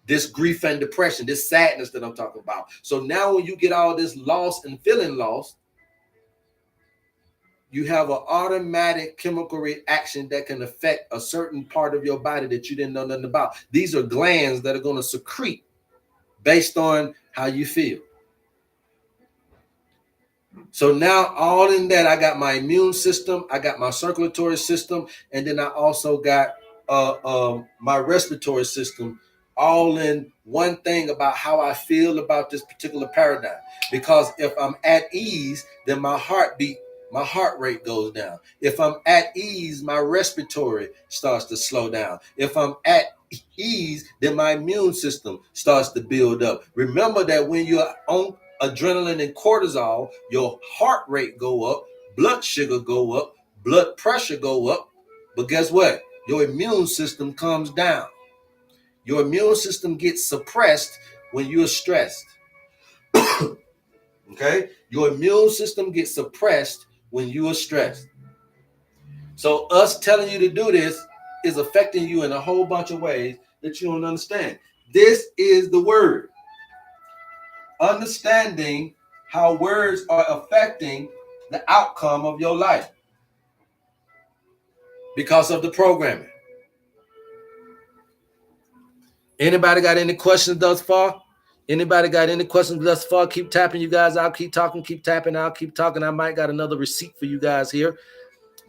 This grief and depression, this sadness that I'm talking about. So now when you get all this loss and feeling lost, you have an automatic chemical reaction that can affect a certain part of your body that you didn't know nothing about. These are glands that are going to secrete based on how you feel. So now all in that, I got my immune system, I got my circulatory system, and then I also got my respiratory system, all in one thing about how I feel about this particular paradigm. Because if I'm at ease, then my heart rate goes down. If I'm at ease, my respiratory starts to slow down. If I'm at ease, then my immune system starts to build up. Remember that when you're on adrenaline and cortisol, your heart rate go up, blood sugar go up, blood pressure go up. But guess what? Your immune system comes down. Your immune system gets suppressed when you're stressed. Okay? Your immune system gets suppressed when you are stressed. So us telling you to do this is affecting you in a whole bunch of ways that you don't understand. This is the word. Understanding how words are affecting the outcome of your life because of the programming. Anybody got any questions thus far? Anybody got any questions thus far? Keep tapping, you guys. I'll keep talking, keep tapping. I'll keep talking. I might got another receipt for you guys here.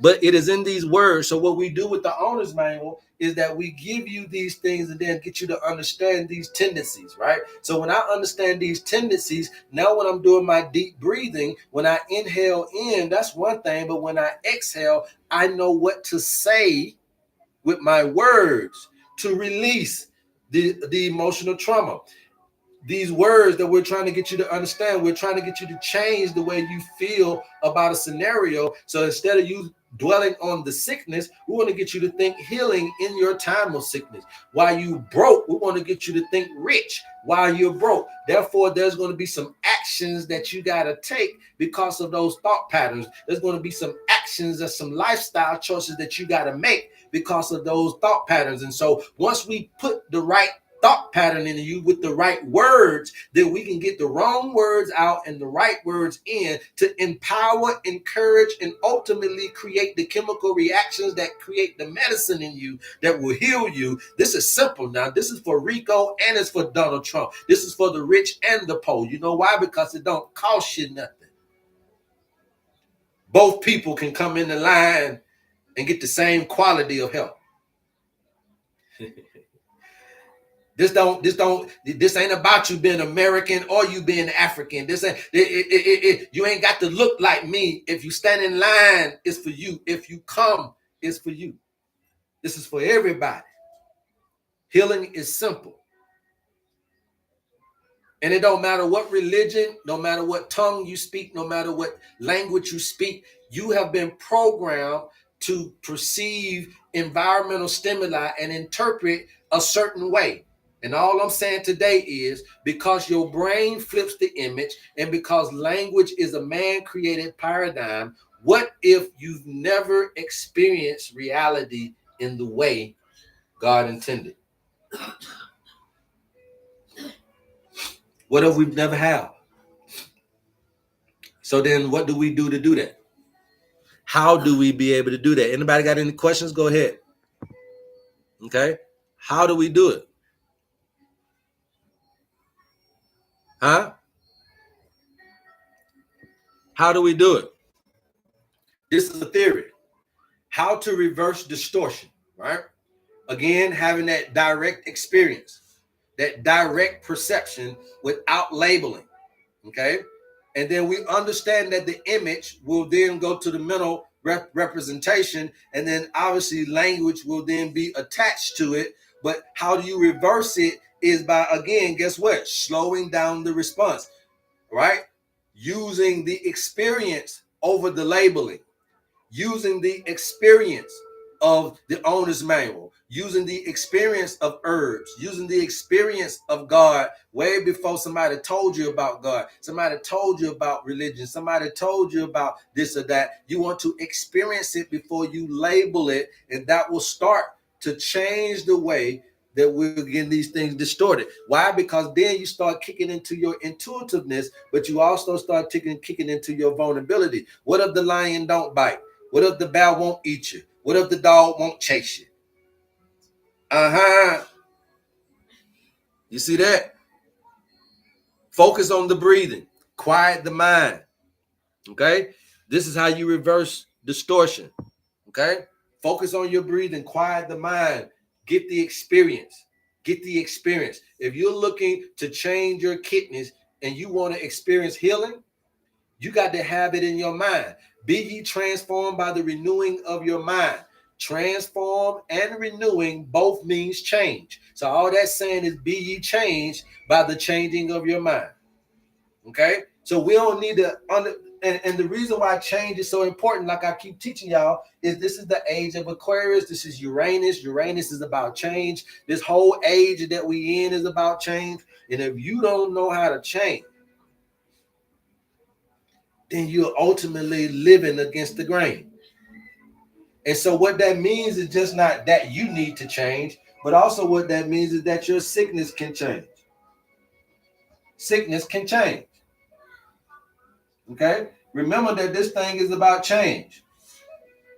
But it is in these words. So what we do with the owner's manual is that we give you these things and then get you to understand these tendencies, right? So when I understand these tendencies, now when I'm doing my deep breathing, when I inhale in, that's one thing. But when I exhale, I know what to say with my words to release the emotional trauma. These words that we're trying to get you to understand, we're trying to get you to change the way you feel about a scenario. So instead of you dwelling on the sickness, we want to get you to think healing in your time of sickness. While you broke, we want to get you to think rich while you're broke. Therefore, there's going to be some actions that you got to take because of those thought patterns. There's going to be some actions and some lifestyle choices that you got to make because of those thought patterns. And so once we put the right thought pattern in you with the right words, then we can get the wrong words out and the right words in to empower, encourage, and ultimately create the chemical reactions that create the medicine in you that will heal you. This is simple now. This is for Rico and it's for Donald Trump. This is for the rich and the poor. You know why? Because it don't cost you nothing. Both people can come in the line and get the same quality of help. This ain't about you being American or you being African. This ain't you ain't got to look like me. If you stand in line, it's for you. If you come, it's for you. This is for everybody. Healing is simple. And it don't matter what religion, no matter what tongue you speak, no matter what language you speak, you have been programmed to perceive environmental stimuli and interpret a certain way. And all I'm saying today is because your brain flips the image and because language is a man-created paradigm, what if you've never experienced reality in the way God intended? What if we've never have? So then what do we do to do that? How do we be able to do that? Anybody got any questions? Go ahead. Okay. How do we do it? Huh? How do we do it? This is a theory. How to reverse distortion, right? Again, having that direct experience, that direct perception without labeling. Okay. And then we understand that the image will then go to the mental representation, and then obviously language will then be attached to it. But how do you reverse it is by, again, guess what? Slowing down the response, right? Using the experience over the labeling, using the experience of the owner's manual, using the experience of herbs, using the experience of God way before somebody told you about God, somebody told you about religion, somebody told you about this or that. You want to experience it before you label it, and that will start to change the way that we're getting these things distorted. Why? Because then you start kicking into your intuitiveness, but you also start kicking into your vulnerability. What if the lion don't bite? What if the bear won't eat you? What if the dog won't chase you? You see that? Focus on the breathing. Quiet the mind. Okay? This is how you reverse distortion. Okay? Focus on your breathing. Quiet the mind. Get the experience. Get the experience. If you're looking to change your kidneys and you want to experience healing, you got to have it in your mind. Be ye transformed by the renewing of your mind. Transform and renewing both means change. So all that's saying is be ye changed by the changing of your mind. Okay? So we don't need to and the reason why change is so important, like I keep teaching y'all, is this is the age of Aquarius. This is Uranus. Uranus is about change. This whole age that we in is about change. And if you don't know how to change, then you're ultimately living against the grain. And so what that means is just not that you need to change, but also what that means is that your sickness can change. Sickness can change. Okay? Remember that this thing is about change.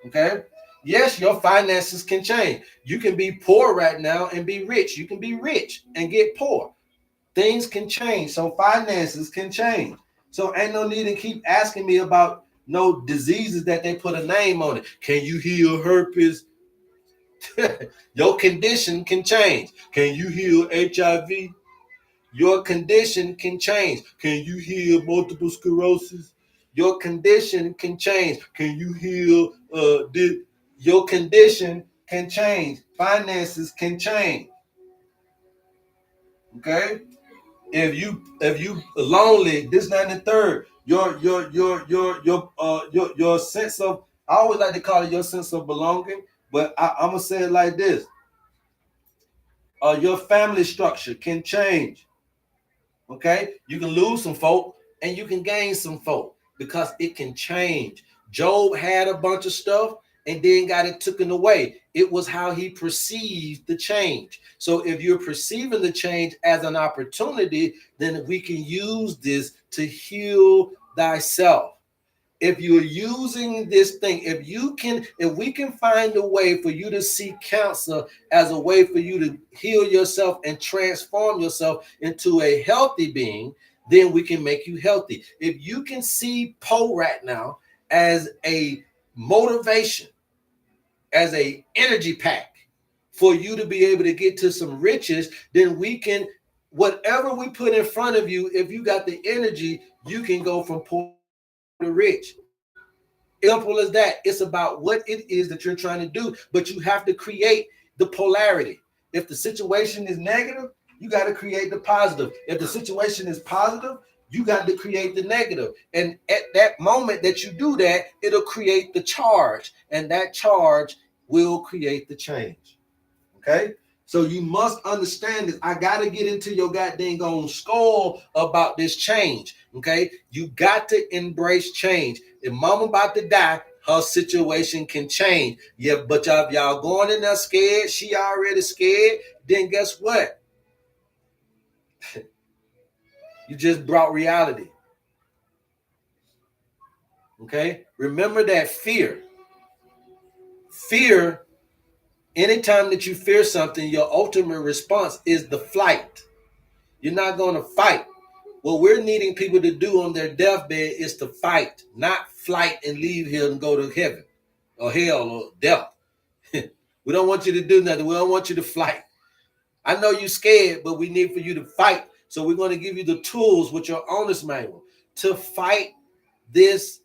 Okay? Yes, your finances can change. You can be poor right now and be rich. You can be rich and get poor. Things can change. So finances can change. So ain't no need to keep asking me about no diseases that they put a name on it. Can you heal herpes? Your condition can change. Can you heal HIV? Your condition can change. Can you heal multiple sclerosis? Your condition can change. Can you heal your condition can change. Finances can change. Okay? If you lonely, this, that, and the third, your sense of, I always like to call it your sense of belonging, but I'm gonna say it like this: your family structure can change. Okay, you can lose some folk and you can gain some folk because it can change. Job had a bunch of stuff and then got it taken away. It was how he perceived the change. So if you're perceiving the change as an opportunity, then we can use this to heal thyself. If you're using this thing, if we can find a way for you to see cancer as a way for you to heal yourself and transform yourself into a healthy being, then we can make you healthy. If you can see Poe right now as a motivation, as a energy pack for you to be able to get to some riches, then we can, whatever we put in front of you, if you got the energy, you can go from poor to rich. Simple as that. It's about what it is that you're trying to do, but you have to create the polarity. If the situation is negative, you got to create the positive. If the situation is positive, you got to create the negative. And at that moment that you do that, it'll create the charge, and that charge will create the change. Okay? So you must understand this. I got to get into your goddamn on skull about this change. Okay? You got to embrace change. If mama about to die, her situation can change. Yeah, but y'all going in there scared, she already scared, then guess what? You just brought reality. Okay? Remember that fear. Fear, anytime that you fear something, your ultimate response is the flight. You're not going to fight. What we're needing people to do on their deathbed is to fight, not flight and leave here and go to heaven or hell or death. We don't want you to do nothing. We don't want you to fight. I know you're scared, but we need for you to fight. So we're going to give you the tools with your owner's manual to fight this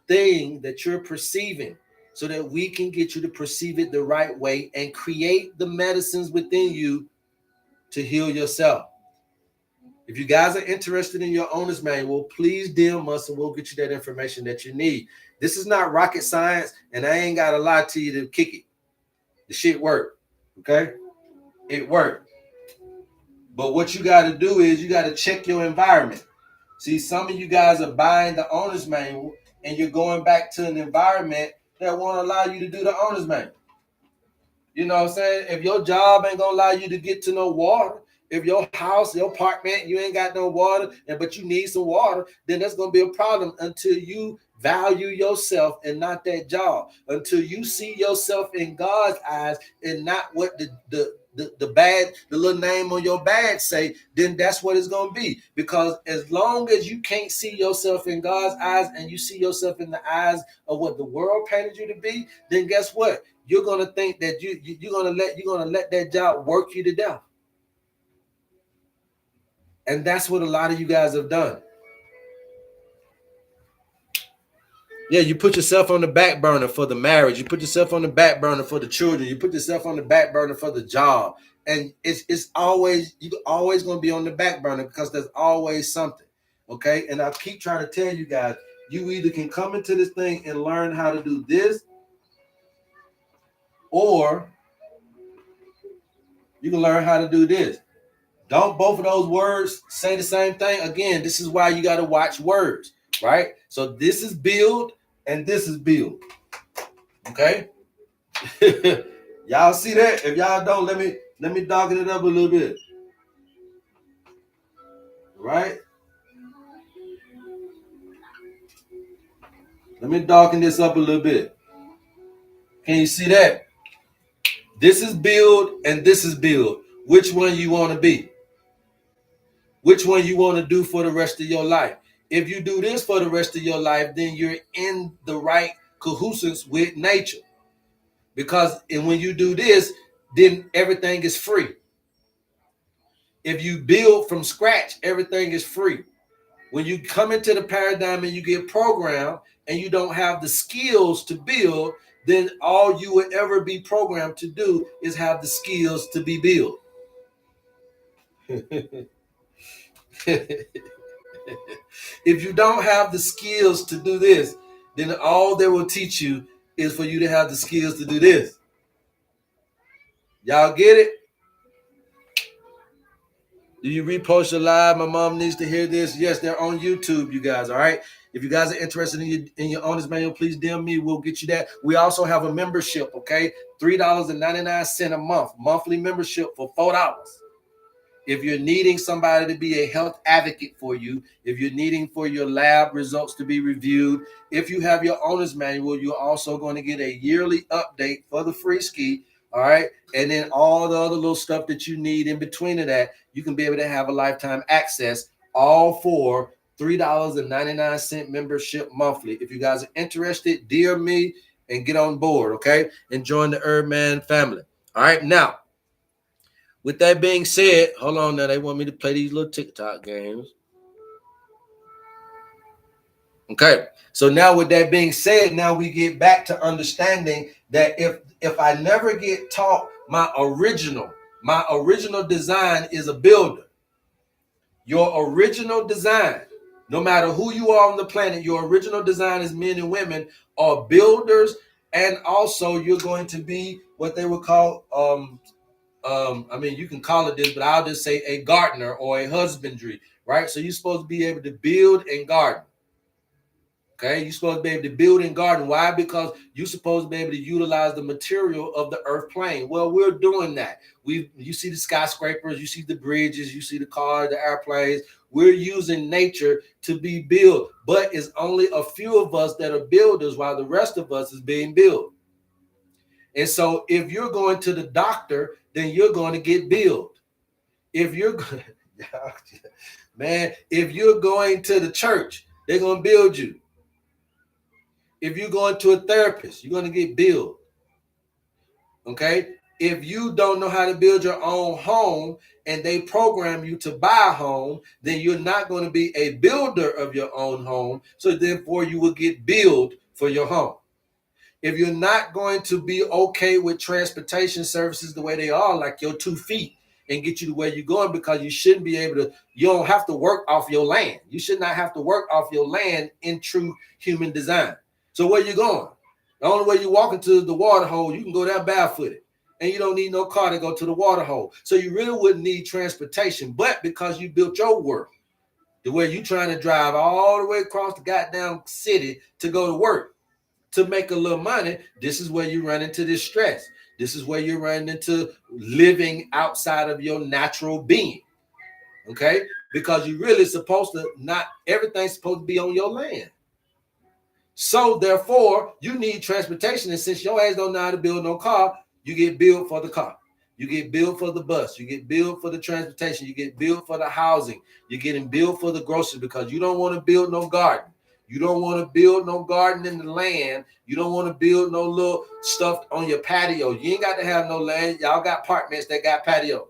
thing that you're perceiving so that we can get you to perceive it the right way and create the medicines within you to heal yourself. If you guys are interested in your owner's manual, please DM us and we'll get you that information that you need. This is not rocket science, and I ain't got to lie to you to kick it. The shit worked, okay? It worked. But what you got to do is you got to check your environment. See, some of you guys are buying the owner's manual and you're going back to an environment that won't allow you to do the owner's manual. You know what I'm saying? If your job ain't gonna allow you to get to no water, if your house, your apartment, you ain't got no water, but you need some water, then that's gonna be a problem until you value yourself and not that job. Until you see yourself in God's eyes and not what the little name on your badge say, then that's what it's gonna be. Because as long as you can't see yourself in God's eyes and you see yourself in the eyes of what the world painted you to be, then guess what? You're gonna think that you're gonna let that job work you to death. And that's what a lot of you guys have done. Yeah, you put yourself on the back burner for the marriage. You put yourself on the back burner for the children. You put yourself on the back burner for the job. And it's always, you're always going to be on the back burner because there's always something. Okay? And I keep trying to tell you guys, you either can come into this thing and learn how to do this, or you can learn how to do this. Don't both of those words say the same thing? Again, this is why you got to watch words, right? So this is build and this is build. Okay? Y'all see that? If y'all don't, let me darken it up a little bit. Right? Let me darken this up a little bit. Can you see that? This is build and this is build. Which one you want to be? Which one you want to do for the rest of your life? If you do this for the rest of your life, then you're in the right cahoots with nature. Because when you do this, then everything is free. If you build from scratch, everything is free. When you come into the paradigm and you get programmed and you don't have the skills to build, then all you would ever be programmed to do is have the skills to be built. If you don't have the skills to do this, then all they will teach you is for you to have the skills to do this. Y'all get it? Do you repost your live? My mom needs to hear this. Yes, they're on YouTube, you guys. All right. If you guys are interested in your owner's manual, please DM me. We'll get you that. We also have a membership. Okay, $3.99 a month, monthly membership for $4. If you're needing somebody to be a health advocate for you, if you're needing for your lab results to be reviewed, if you have your owner's manual, you're also going to get a yearly update for the free ski. All right. And then all the other little stuff that you need in between of that, you can be able to have a lifetime access, all for $3.99 membership monthly. If you guys are interested, DM me and get on board. Okay. And join the HerbMan family. All right. Now, with that being said, hold on now. They want me to play these little TikTok games. Okay. So now with that being said, now we get back to understanding that if I never get taught my original design is a builder. Your original design, no matter who you are on the planet, your original design as men and women are builders, and also you're going to be what they would call I mean, you can call it this, but I'll just say a gardener or a husbandry, right? So you're supposed to be able to build and garden. Okay, you're supposed to be able to build and garden. Why? Because you're supposed to be able to utilize the material of the earth plane. Well, we're doing that. You see the skyscrapers, you see the bridges, you see the cars, the airplanes. We're using nature to be built, but it's only a few of us that are builders while the rest of us is being built. And so if you're going to the doctor, then you're going to get billed. If you're Man, if you're going to the church, they're going to build you. If you're going to a therapist, you're going to get billed. Okay? If you don't know how to build your own home and they program you to buy a home, then you're not going to be a builder of your own home. So therefore, you will get billed for your home. If you're not going to be okay with transportation services the way they are, like your 2 feet, and get you to where you're going, because you shouldn't be able to, you don't have to work off your land. You should not have to work off your land in true human design. So where you going? The only way you walk into the water hole, you can go there barefooted. And you don't need no car to go to the water hole. So you really wouldn't need transportation. But because you built your work, the way you trying to drive all the way across the goddamn city to go to work, to make a little money, this is where you run into this stress. This is where you run into living outside of your natural being. Okay? Because you really supposed to, not everything's supposed to be on your land. So therefore, you need transportation. And since your ass don't know how to build no car, you get billed for the car. You get billed for the bus. You get billed for the transportation. You get billed for the housing. You're getting billed for the groceries because you don't want to build no garden. You don't want to build no garden in the land. You don't want to build no little stuff on your patio. You ain't got to have no land. Y'all got apartments that got patios.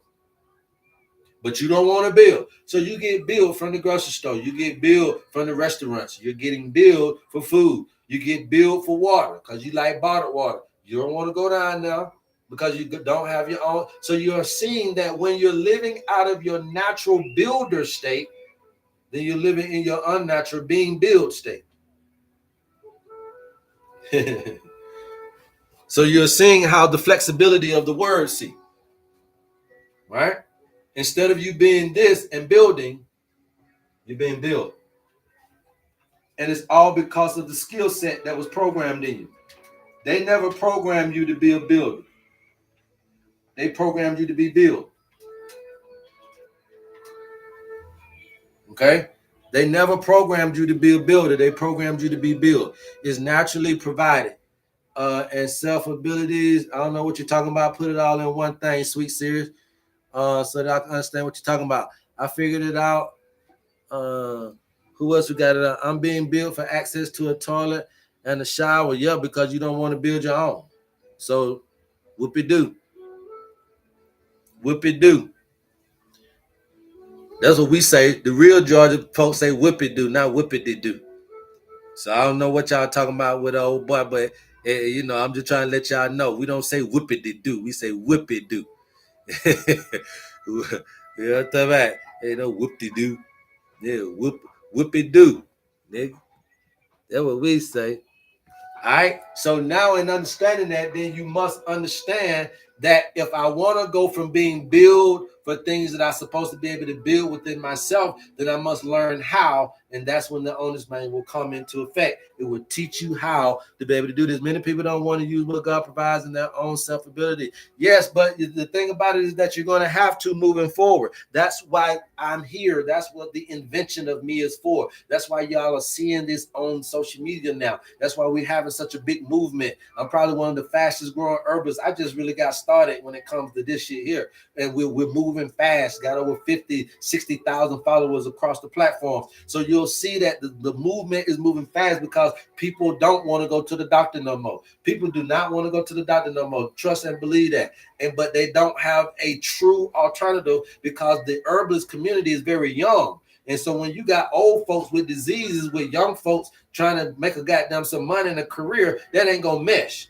But you don't want to build. So you get billed from the grocery store. You get billed from the restaurants. You're getting billed for food. You get billed for water because you like bottled water. You don't want to go down there because you don't have your own. So you're seeing that when you're living out of your natural builder state, then you're living in your unnatural being build state. So you're seeing how the flexibility of the word see, right? Instead of you being this and building, you're being built. And it's all because of the skill set that was programmed in you. They never programmed you to be a builder. They programmed you to be built. Okay? They never programmed you to be a builder. They programmed you to be built. It's naturally provided. And self-abilities, I don't know what you're talking about. Put it all in one thing, sweet serious, so that I can understand what you're talking about. I figured it out. Who else we got it? I'm being built for access to a toilet and a shower. Yeah, because you don't want to build your own. So, whoop-it-do. Whoop-it-do. That's what we say. The real Georgia folks say whoop-it-do, not whoop-it-do. So I don't know what y'all talking about with the old boy, but you know, I'm just trying to let y'all know. We don't say whoop-it-do. We say whoop-it-do. Yeah, tell that. Hey, no whoop-de-do. Yeah, whoop-it-do. Nigga. That's what we say. All right. So now in understanding that, then you must understand that if I want to go from being built for things that I'm supposed to be able to build within myself, then I must learn how. And that's when the owner's manual will come into effect. It will teach you how to be able to do this. Many people don't want to use what God provides in their own self-ability. Yes, but the thing about it is that you're going to have to moving forward. That's why I'm here. That's what the invention of me is for. That's why y'all are seeing this on social media now. That's why we're having such a big movement. I'm probably one of the fastest growing herbalists. I just really got started when it comes to this shit here. And we're moving fast. Got over 50, 60,000 followers across the platform. So you'll see that the movement is moving fast because people don't want to go to the doctor no more. People do not want to go to the doctor no more. Trust and believe that. But they don't have a true alternative because the herbalist community is very young. And so when you got old folks with diseases, with young folks trying to make a goddamn some money in a career, that ain't gonna mesh.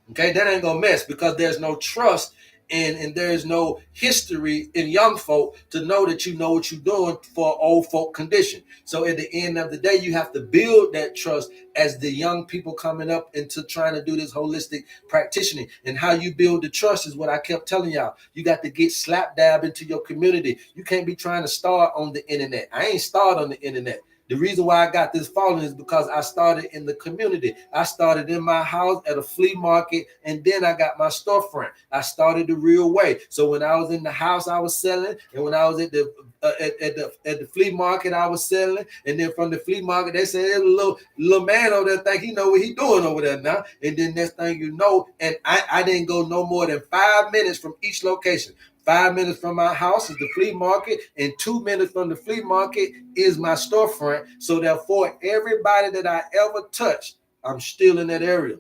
Okay, that ain't gonna mesh because there's no trust and there's no history in young folk to know that you know what you're doing for old folk condition. So at the end of the day, you have to build that trust as the young people coming up into trying to do this holistic practicing. And how you build the trust is what I kept telling y'all. You got to get slap dab into your community. You can't be trying to start on the internet. I ain't start on the internet. The reason why I got this following is because I started in the community. I started in my house at a flea market, and then I got my storefront. I started the real way. So when I was in the house, I was selling, and when I was at the flea market, I was selling, and then from the flea market, they said, "There's a little man over there think he know what he doing over there now." And then next thing you know, and I didn't go no more than 5 minutes from each location. 5 minutes from my house is the flea market, and 2 minutes from the flea market is my storefront. So therefore, everybody that I ever touched, I'm still in that area.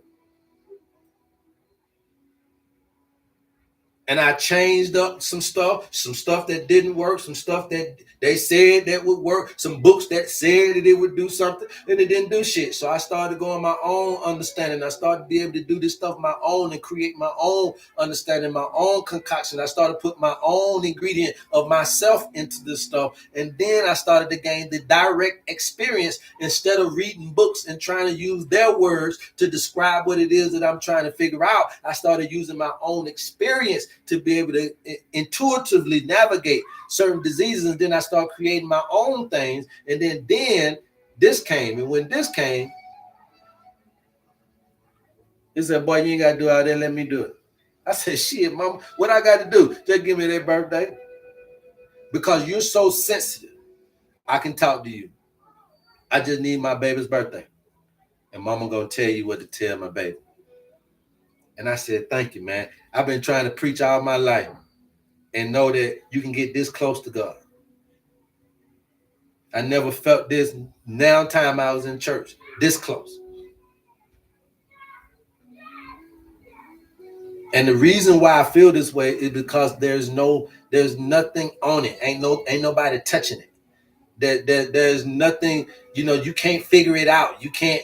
And I changed up some stuff that didn't work, some stuff that they said that would work, some books that said that it would do something, and it didn't do shit. So I started going my own understanding. I started to be able to do this stuff my own and create my own understanding, my own concoction. I started putting my own ingredient of myself into this stuff. And then I started to gain the direct experience instead of reading books and trying to use their words to describe what it is that I'm trying to figure out. I started using my own experience to be able to intuitively navigate certain diseases, and then I started creating my own things, and then this came, and when this came, he said, "Boy, you ain't got to do all that. Let me do it." I said, "Shit, mama, what I got to do? Just give me that birthday, because you're so sensitive. I can talk to you. I just need my baby's birthday, and mama gonna tell you what to tell my baby." And I said, "Thank you, man. I've been trying to preach all my life and know that you can get this close to God. I never felt this now time I was in church, this close." And the reason why I feel this way is because there's nothing on it. Ain't nobody touching it. There's nothing, you can't figure it out. You can't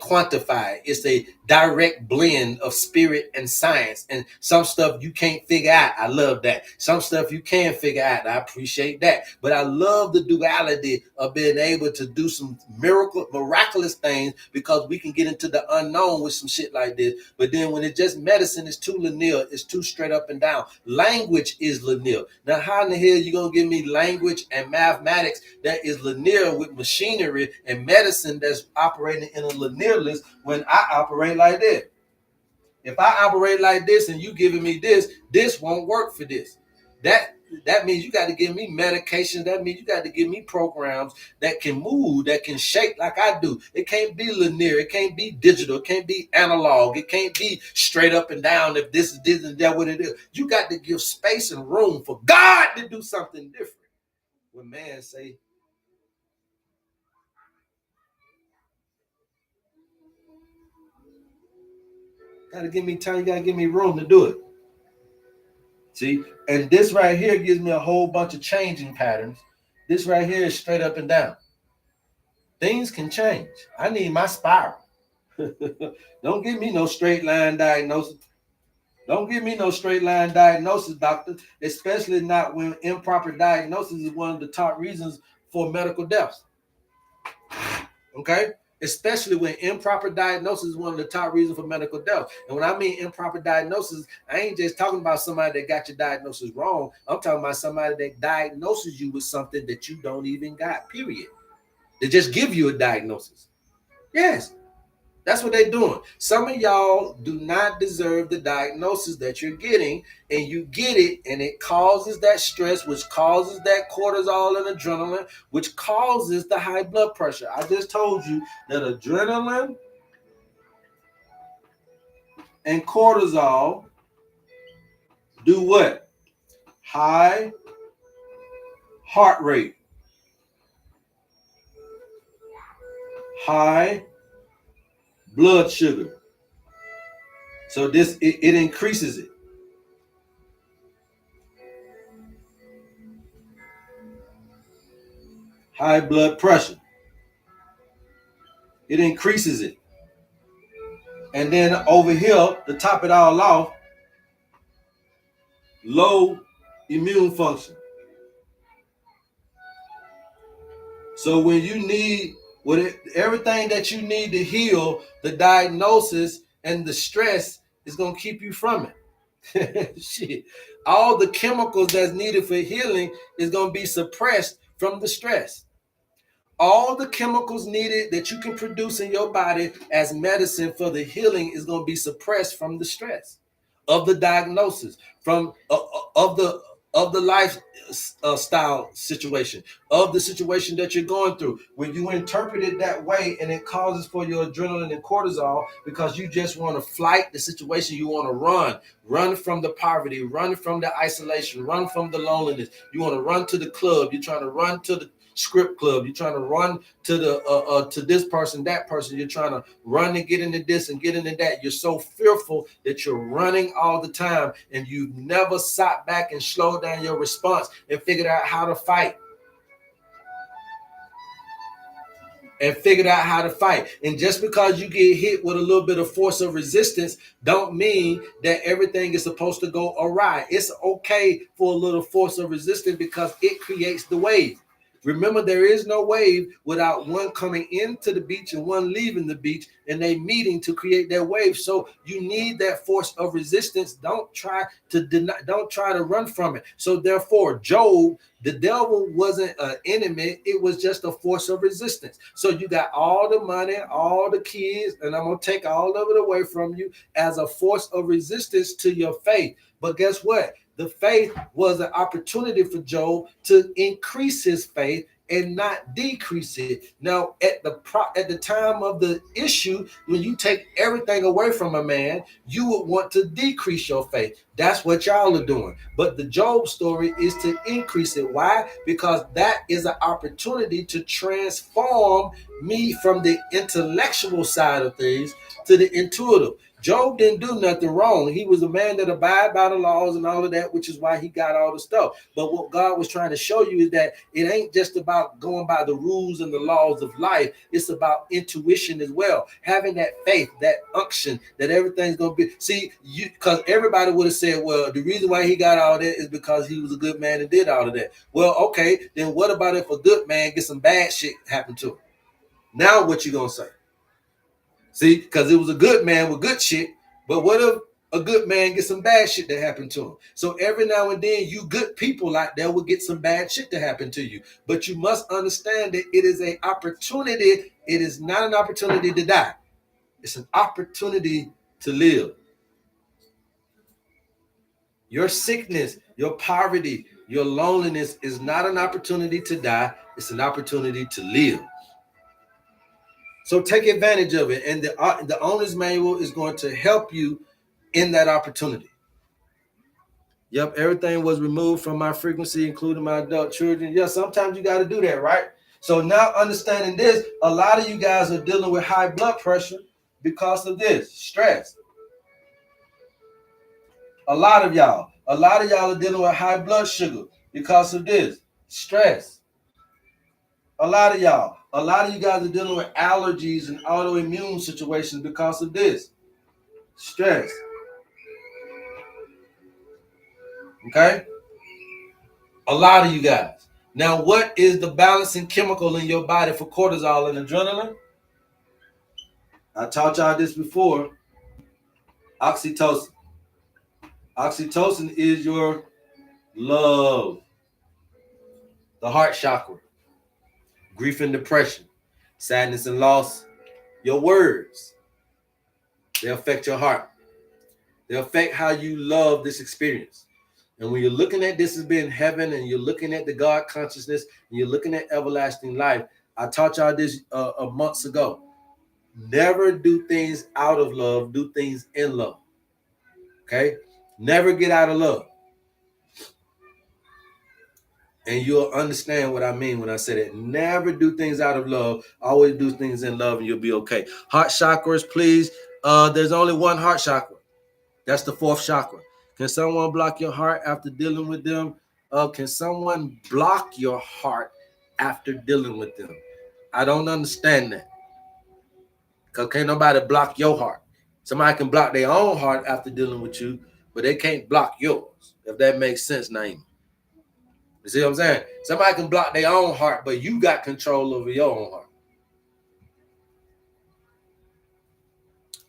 quantify it. It's a direct blend of spirit and science. And some stuff you can't figure out. I love that. Some stuff you can figure out. I appreciate that. But I love the duality of being able to do some miraculous things, because we can get into the unknown with some shit like this. But then when it's just medicine, it's too linear. It's too straight up and down. Language is linear. Now, how in the hell you going to give me language and mathematics that is linear with machinery and medicine that's operating in a linearless when I operate like that? If I operate like this and you giving me this won't work for this. That means you got to give me medication. That means you got to give me programs that can move, that can shake like I do. It can't be linear. It can't be digital. It can't be analog. It can't be straight up and down. If this is this and that, what it is. You got to give space and room for God to do something different. When man say, gotta give me time, you gotta give me room to do it. See, and this right here gives me a whole bunch of changing patterns. This right here is straight up and down. Things can change. I need my spiral. Don't give me no straight line diagnosis. Don't give me no straight line diagnosis, doctor, especially not when improper diagnosis is one of the top reasons for medical deaths. Okay? Especially when improper diagnosis is one of the top reasons for medical death. And when I mean improper diagnosis, I ain't just talking about somebody that got your diagnosis wrong. I'm talking about somebody that diagnoses you with something that you don't even got, period. They just give you a diagnosis. Yes, that's what they're doing. Some of y'all do not deserve the diagnosis that you're getting, and you get it, and it causes that stress, which causes that cortisol and adrenaline, which causes the high blood pressure. I just told you that adrenaline and cortisol do what? High heart rate, high blood sugar. So it increases it. High blood pressure. It increases it. And then over here, to top it all off, low immune function. So when you need everything that you need to heal, the diagnosis and the stress is going to keep you from it. Shit. All the chemicals that's needed for healing is going to be suppressed from the stress. All the chemicals needed that you can produce in your body as medicine for the healing is going to be suppressed from the stress of the diagnosis, from of the of the lifestyle situation, of the situation that you're going through. When you interpret it that way, and it causes for your adrenaline and cortisol, because you just want to fight the situation, you want to run from the poverty, run from the isolation, run from the loneliness. You want to run to the club. You're trying to run to the script club. You're trying to run to the to this person, that person. You're trying to run and get into this and get into that. You're so fearful that you're running all the time, and you've never sat back and slowed down your response and figured out how to fight. And just because you get hit with a little bit of force of resistance don't mean that everything is supposed to go awry. It's okay for a little force of resistance because it creates the wave. Remember, there is no wave without one coming into the beach and one leaving the beach, and they meeting to create that wave. So you need that force of resistance. Don't try to run from it. So therefore, Job, the devil wasn't an enemy. It was just a force of resistance. So you got all the money, all the kids, and I'm going to take all of it away from you as a force of resistance to your faith. But guess what? The faith was an opportunity for Job to increase his faith and not decrease it. Now, at the time of the issue, when you take everything away from a man, you would want to decrease your faith. That's what y'all are doing. But the Job story is to increase it. Why? Because that is an opportunity to transform me from the intellectual side of things to the intuitive. Job didn't do nothing wrong. He was a man that abided by the laws and all of that, which is why he got all the stuff. But what God was trying to show you is that it ain't just about going by the rules and the laws of life. It's about intuition as well. Having that faith, that unction, that everything's going to be. See, because everybody would have said, well, the reason why he got all that is because he was a good man and did all of that. Well, okay, then what about if a good man gets some bad shit happen to him? Now what you going to say? See, because it was a good man with good shit, but what if a good man gets some bad shit that happened to him? So every now and then, you good people out there will get some bad shit to happen to you. But you must understand that it is an opportunity. It is not an opportunity to die. It's an opportunity to live. Your sickness, your poverty, your loneliness is not an opportunity to die. It's an opportunity to live. So take advantage of it. And the owner's manual is going to help you in that opportunity. Yep, everything was removed from my frequency, including my adult children. Yeah, sometimes you got to do that, right? So now understanding this, a lot of you guys are dealing with high blood pressure because of this, stress. A lot of y'all are dealing with high blood sugar because of this, stress. A lot of you guys are dealing with allergies and autoimmune situations because of this, stress. Okay? A lot of you guys. Now, what is the balancing chemical in your body for cortisol and adrenaline? I taught y'all this before. Oxytocin. Oxytocin is your love, the heart chakra, grief and depression, sadness and loss. Your words, they affect your heart. They affect how you love this experience. And when you're looking at this as being heaven, and you're looking at the God consciousness, and you're looking at everlasting life, I taught y'all this months ago. Never do things out of love. Do things in love. Okay? Never get out of love. And you'll understand what I mean when I say that. Never do things out of love. Always do things in love, and you'll be okay. Heart chakras, please. There's only one heart chakra. That's the fourth chakra. Can someone block your heart after dealing with them? Can someone block your heart after dealing with them? I don't understand that. Because can't nobody block your heart. Somebody can block their own heart after dealing with you, but they can't block yours. If that makes sense, Naima. You see what I'm saying? Somebody can block their own heart, but you got control over your own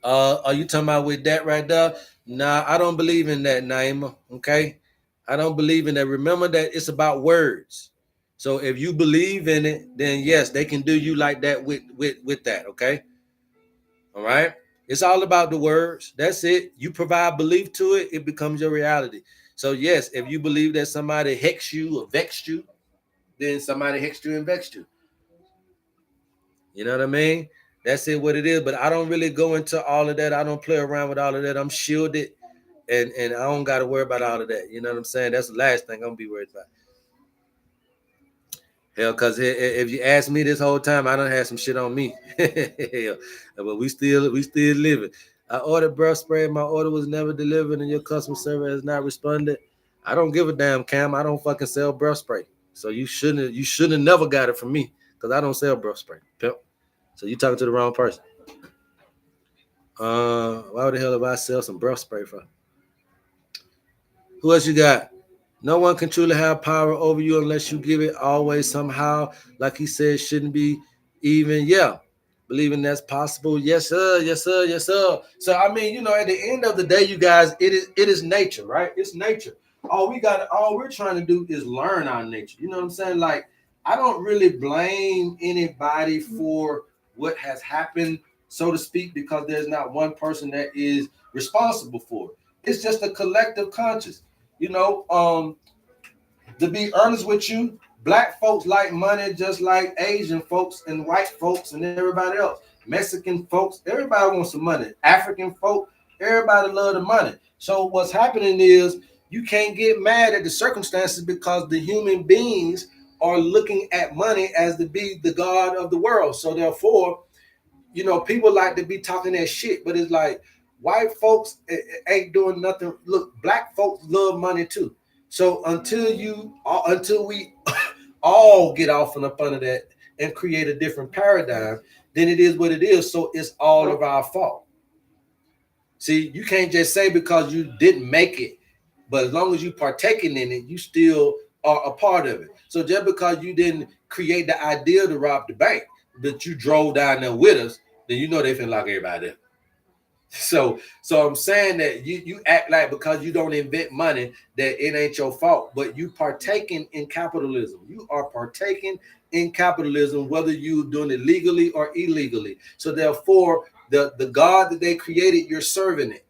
heart. Are you talking about with that right there? Nah, I don't believe in that, Naima. Okay? I don't believe in that. Remember that it's about words. So if you believe in it, then yes, they can do you like that with that, okay? All right? It's all about the words. That's it. You provide belief to it, it becomes your reality. So yes, if you believe that somebody hexed you or vexed you, then somebody hexed you and vexed you. You know what I mean? That's it, what it is. But I don't really go into all of that. I don't play around with all of that. I'm shielded, and I don't got to worry about all of that. You know what I'm saying? That's the last thing I'm gonna be worried about. Hell, cause if you ask me this whole time, I done had some shit on me. Hell, but we still living. I ordered breath spray. My order was never delivered, and your customer service has not responded. I don't give a damn, Cam. I don't fucking sell breath spray. So you shouldn't have never got it from me, cause I don't sell breath spray. Pimp. So you talking to the wrong person. Why the hell have I sell some breath spray for? Who else you got? No one can truly have power over you unless you give it always somehow. Like he said, shouldn't be even. Yeah. Believing that's possible. Yes, sir. Yes, sir. Yes, sir. So I mean, at the end of the day, you guys, it is nature, right? It's nature. All we're trying to do is learn our nature. You know what I'm saying? Like, I don't really blame anybody for what has happened, so to speak, because there's not one person that is responsible for it. It's just a collective conscious. You know, to be honest with you, black folks like money just like Asian folks and white folks and everybody else. Mexican folks, everybody wants some money. African folk, everybody love the money. So what's happening is you can't get mad at the circumstances because the human beings are looking at money as to be the god of the world. So therefore, people like to be talking that shit, but it's like white folks ain't doing nothing. Look, black folks love money too. So until we all get off and up under that and create a different paradigm, then it is what it is. So it's all of our fault. See, you can't just say because you didn't make it, but as long as you partaking in it, you still are a part of it. So just because you didn't create the idea to rob the bank, but you drove down there with us, then they feel like everybody else. So I'm saying that you act like because you don't invent money that it ain't your fault, but you partaking in capitalism. You are partaking in capitalism, whether you doing it legally or illegally. So therefore, the God that they created, you're serving it,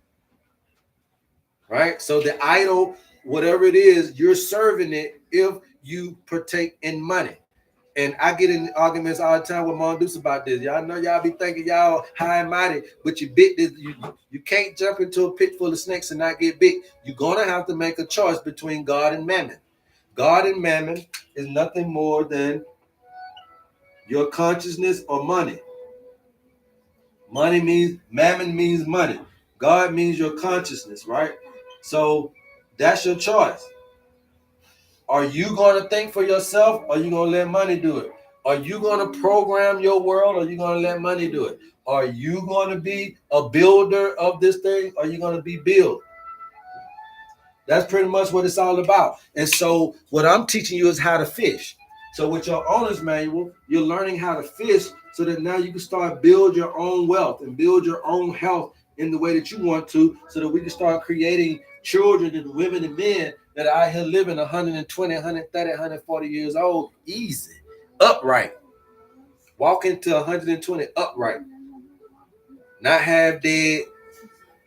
right? So the idol, whatever it is, you're serving it if you partake in money. And I get in arguments all the time with Mongoose about this. Y'all know y'all be thinking y'all high and mighty, but you bit this. You can't jump into a pit full of snakes and not get bit. You're gonna have to make a choice between God and mammon. God and mammon is nothing more than your consciousness or money. Mammon means money. God means your consciousness, right? So that's your choice. Are you going to think for yourself or are you going to let money do it? Are you going to program your world or are you going to let money do it? Are you going to be a builder of this thing or are you going to be built? That's pretty much what it's all about. And so what I'm teaching you is how to fish. So with your owner's manual, you're learning how to fish so that now you can start build your own wealth and build your own health in the way that you want to, so that we can start creating children and women and men that are out here living 120, 130, 140 years old, easy, upright, walking to 120 upright, not half dead,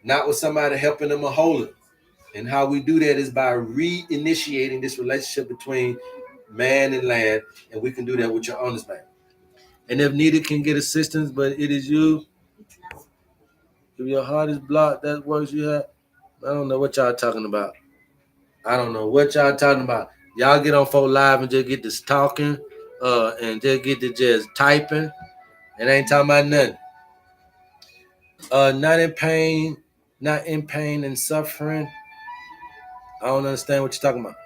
not with somebody helping them or holding. And how we do that is by reinitiating this relationship between man and land, and we can do that with your honest man. And if needed, can get assistance, but it is you. If your heart is blocked, that works you have. I don't know what y'all talking about. I don't know what y'all talking about. Y'all get on 4 Live and just get this talking, and just get to just typing. And ain't talking about nothing. Not in pain and suffering. I don't understand what you're talking about.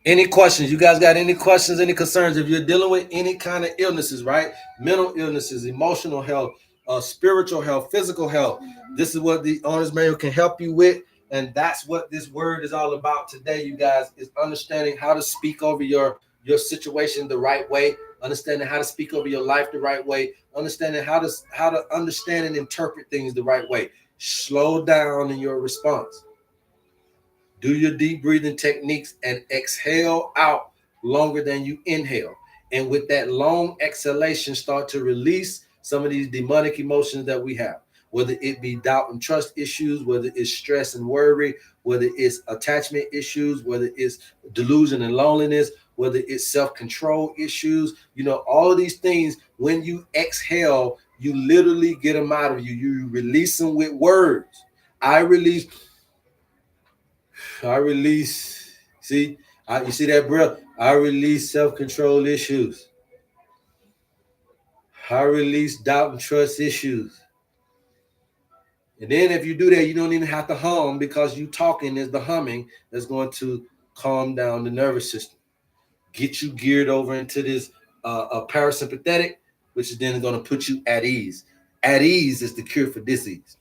Any questions? You guys got any questions, any concerns? If you're dealing with any kind of illnesses, right? Mental illnesses, emotional health, spiritual health, physical health, this is what the owner's manual can help you with. And that's what this word is all about today, you guys, is understanding how to speak over your situation the right way, understanding how to speak over your life the right way, understanding how to understand and interpret things the right way. Slow down in your response. Do your deep breathing techniques and exhale out longer than you inhale. And with that long exhalation, start to release some of these demonic emotions that we have, whether it be doubt and trust issues, whether it's stress and worry, whether it's attachment issues, whether it's delusion and loneliness, whether it's self-control issues, all of these things, when you exhale, you literally get them out of you. You release them with words. I release. See, you see that breath? I release self-control issues. I release doubt and trust issues. And then if you do that, you don't even have to hum, because you talking is the humming that's going to calm down the nervous system, get you geared over into this parasympathetic, which is then going to put you at ease. At ease is the cure for disease.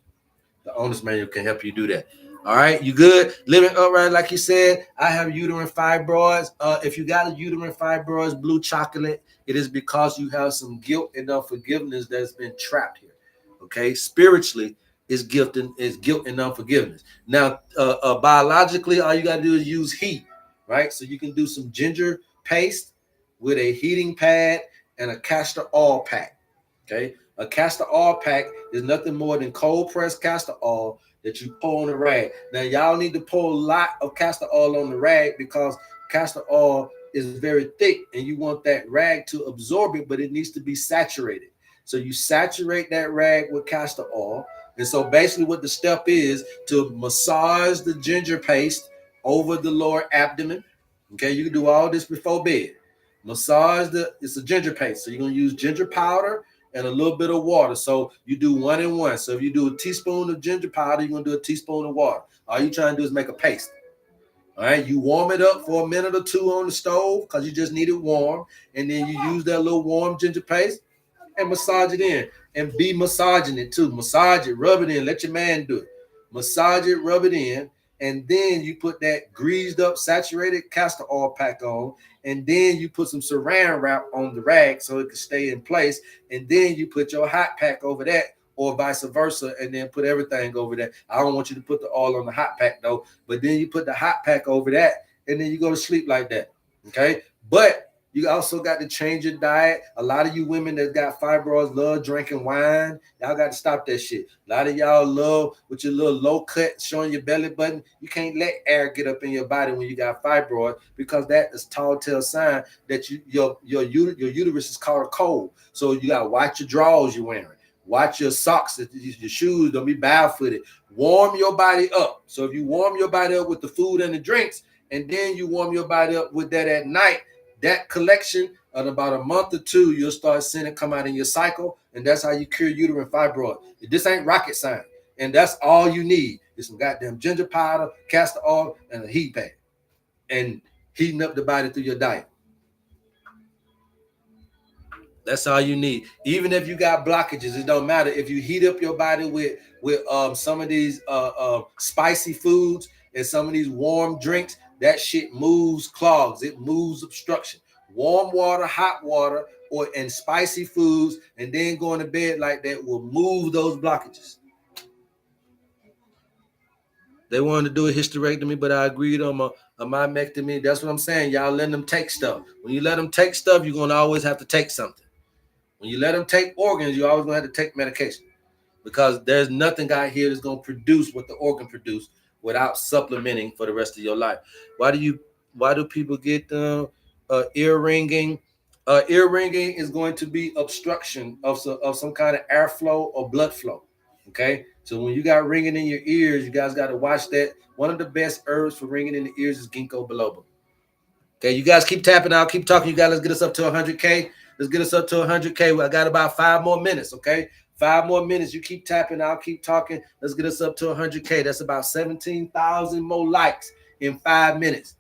The owner's manual can help you do that. All right, you good? Living upright, like you said. I have uterine fibroids. If you got a uterine fibroids, blue chocolate, it is because you have some guilt and unforgiveness that's been trapped here. Okay, spiritually, is guilt and unforgiveness. Now, biologically, all you got to do is use heat, right? So you can do some ginger paste with a heating pad and a castor oil pack. Okay, a castor oil pack is nothing more than cold pressed castor oil that you pour on the rag. Now, y'all need to pour a lot of castor oil on the rag, because castor oil is very thick and you want that rag to absorb it, but it needs to be saturated. So you saturate that rag with castor oil. And so basically what the step is to massage the ginger paste over the lower abdomen. Okay, you can do all this before bed. Massage it's a ginger paste. So you're going to use ginger powder and a little bit of water. So you do 1 and 1. So if you do a teaspoon of ginger powder, you're going to do a teaspoon of water. All you're trying to do is make a paste. All right, you warm it up for a minute or two on the stove, because you just need it warm. And then you use that little warm ginger paste and massage it in, and be massaging it too. Massage it, rub it in, let your man do it. Massage it, rub it in, and then you put that greased up, saturated castor oil pack on, and then you put some saran wrap on the rag so it can stay in place, and then you put your hot pack over that, or vice versa, and then put everything over that. I don't want you to put the oil on the hot pack though, but then you put the hot pack over that, and then you go to sleep like that, okay? But you also got to change your diet. A lot of you women that got fibroids love drinking wine. Y'all got to stop that shit. A lot of y'all love with your little low cut showing your belly button. You can't let air get up in your body when you got fibroids, because that is tall tale sign that your uterus is caught a cold. So you got to watch your drawers you're wearing. Watch your socks, your shoes. Don't be barefooted. Warm your body up. So if you warm your body up with the food and the drinks, and then you warm your body up with that at night, that collection of about a month or two, you'll start seeing it come out in your cycle, and that's how you cure uterine fibroid. This ain't rocket science, and that's all you need is some goddamn ginger powder, castor oil, and a heat pad, and heating up the body through your diet. That's all you need. Even if you got blockages, it don't matter. If you heat up your body with some of these spicy foods and some of these warm drinks, that shit moves clogs. It moves obstruction. Warm water, hot water, and spicy foods, and then going to bed like that will move those blockages. They wanted to do a hysterectomy, but I agreed on a myomectomy. That's what I'm saying. Y'all letting them take stuff. When you let them take stuff, you're going to always have to take something. When you let them take organs, you're always going to have to take medication, because there's nothing out here that's going to produce what the organ produced without supplementing for the rest of your life. Why do people get ear ringing? Ear ringing is going to be obstruction of some kind of airflow or blood flow. Okay, so when you got ringing in your ears, you guys got to watch that. One of the best herbs for ringing in the ears is ginkgo biloba. Okay, you guys keep tapping out, keep talking. You guys, let's get us up to 100K. Let's get us up to 100K. I got about 5 more minutes, okay? 5 more minutes. You keep tapping, I'll keep talking. Let's get us up to 100K. That's about 17,000 more likes in 5 minutes,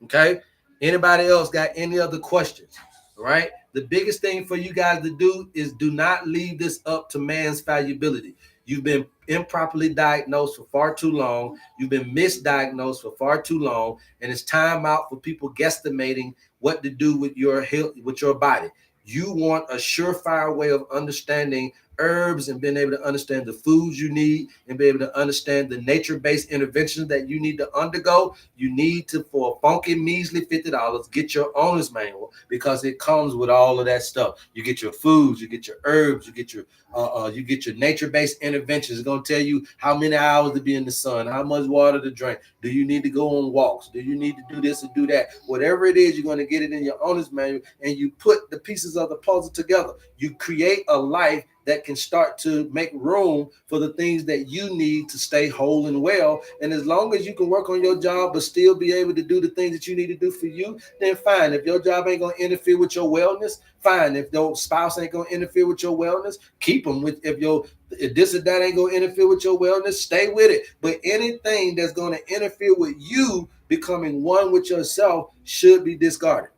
okay? Anybody else got any other questions, all right? The biggest thing for you guys to do is do not leave this up to man's fallibility. You've been improperly diagnosed for far too long. You've been misdiagnosed for far too long, and it's time out for people guesstimating what to do with your health, with your body. You want a surefire way of understanding herbs and being able to understand the foods you need and be able to understand the nature-based interventions that you need to undergo, you need to, for a funky measly $50, get your owner's manual, because it comes with all of that stuff. You get your foods, you get your herbs, you get your nature-based interventions. It's gonna tell you how many hours to be in the sun, how much water to drink. Do you need to go on walks? Do you need to do this or do that? Whatever it is, you're gonna get it in your owner's manual, and you put the pieces of the puzzle together. You create a life that can start to make room for the things that you need to stay whole and well. And as long as you can work on your job but still be able to do the things that you need to do for you, then fine. If your job ain't gonna interfere with your wellness, fine. If your spouse ain't gonna interfere with your wellness, keep them. With if this or that ain't gonna interfere with your wellness, stay with it. But anything that's gonna interfere with you becoming one with yourself should be discarded.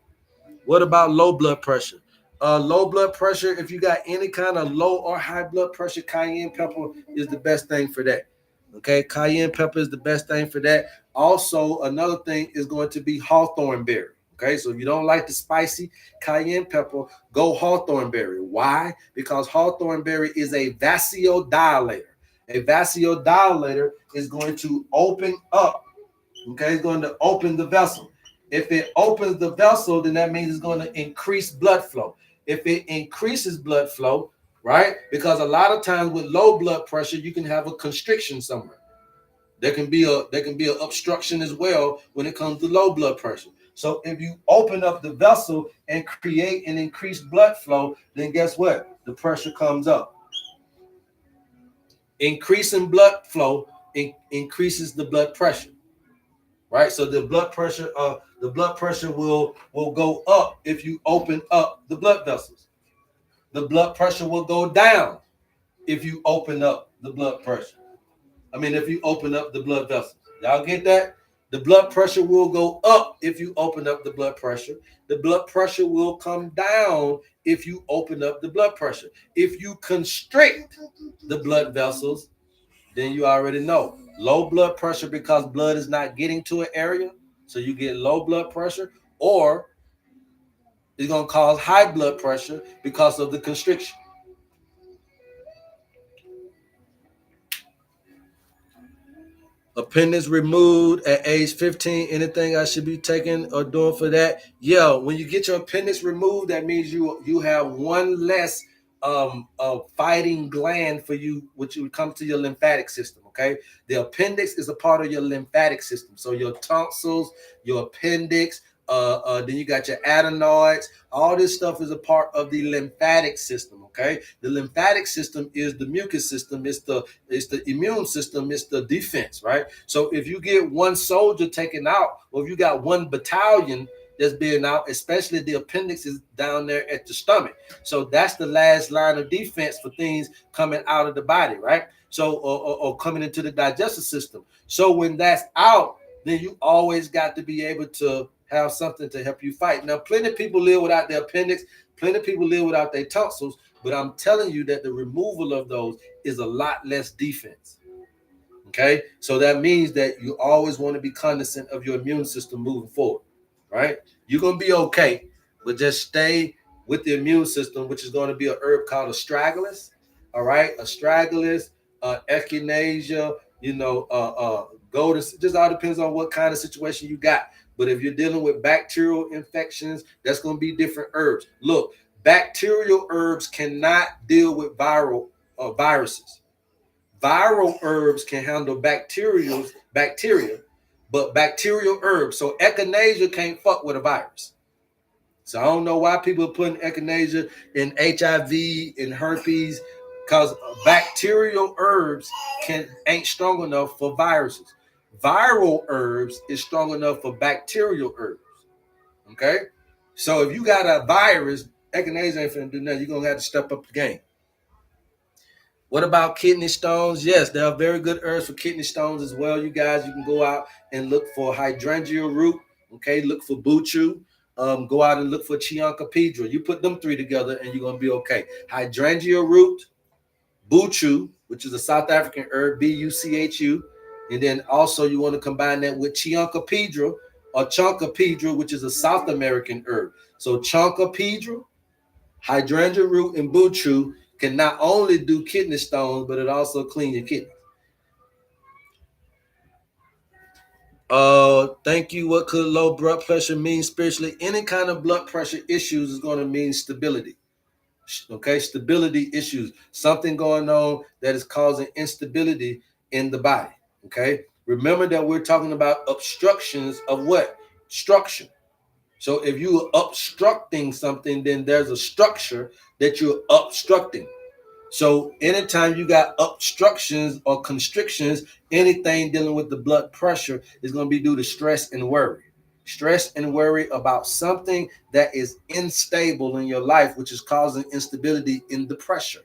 What about low blood pressure? Low blood pressure, if you got any kind of low or high blood pressure, cayenne pepper is the best thing for that. Okay, cayenne pepper is the best thing for that. Also, another thing is going to be hawthorn berry. Okay, so if you don't like the spicy cayenne pepper, go hawthorn berry. Why? Because hawthorn berry is a vasodilator. A vasodilator is going to open up. Okay, it's going to open the vessel. If it opens the vessel, then that means it's going to increase blood flow. If it increases blood flow, right? Because a lot of times with low blood pressure, you can have a constriction somewhere. There can be an obstruction as well when it comes to low blood pressure. So if you open up the vessel and create an increased blood flow, then guess what? The pressure comes up. Increasing blood flow increases the blood pressure. Right, so the blood pressure will go up if you open up the blood vessels. The blood pressure will go down if you open up the blood pressure. If you open up the blood vessels. Y'all get that? The blood pressure will go up if you open up the blood pressure. The blood pressure will come down if you open up the blood pressure. If you constrict the blood vessels, then you already know. Low blood pressure because blood is not getting to an area, so you get low blood pressure, or it's going to cause high blood pressure because of the constriction. Appendix removed at age 15. Anything I should be taking or doing for that? Yeah, when you get your appendix removed, that means you have one less fighting gland for you, which would come to your lymphatic system. Okay, the appendix is a part of your lymphatic system. So your tonsils, your appendix, then you got your adenoids. All this stuff is a part of the lymphatic system. Okay, the lymphatic system is the mucus system. It's the immune system. It's the defense, right? So if you get one soldier taken out, or if you got one battalion that's being out, especially the appendix is down there at the stomach. So that's the last line of defense for things coming out of the body, right? So or coming into the digestive system. So when that's out, then you always got to be able to have something to help you fight. Now, plenty of people live without their appendix, plenty of people live without their tonsils, but I'm telling you that the removal of those is a lot less defense. Okay, so that means that you always want to be cognizant of your immune system moving forward, right? You're going to be okay, but just stay with the immune system, which is going to be a herb called astragalus, all right? Astragalus, echinacea, golden, just all depends on what kind of situation you got. But if you're dealing with bacterial infections, that's going to be different herbs. Look, bacterial herbs cannot deal with viruses. Viral herbs can handle bacteria, but bacterial herbs. So echinacea can't fuck with a virus. So I don't know why people are putting echinacea in HIV and herpes, because bacterial herbs ain't strong enough for viruses. Viral herbs is strong enough for bacterial herbs. Okay? So if you got a virus, echinacea ain't finna do nothing. You're gonna have to step up the game. What about kidney stones? Yes, there are very good herbs for kidney stones as well. You guys, you can go out and look for hydrangea root. Okay, look for buchu. Go out and look for chianca-pedra. You put them three together and you're going to be okay. Hydrangea root, buchu, which is a South African herb, B-U-C-H-U. And then also you want to combine that with chianca-pedra or chonka-pedra, which is a South American herb. So chonka-pedra, hydrangea root, and buchu can not only do kidney stones, but it also clean your kidneys. Thank you. What could low blood pressure mean spiritually? Any kind of blood pressure issues is going to mean stability. Okay, stability issues, something going on that is causing instability in the body. Okay, remember that we're talking about obstructions of what? Structure. So if you are obstructing something, then there's a structure that you're obstructing. So anytime you got obstructions or constrictions, anything dealing with the blood pressure is going to be due to stress and worry. Stress and worry about something that is unstable in your life, which is causing instability in the pressure.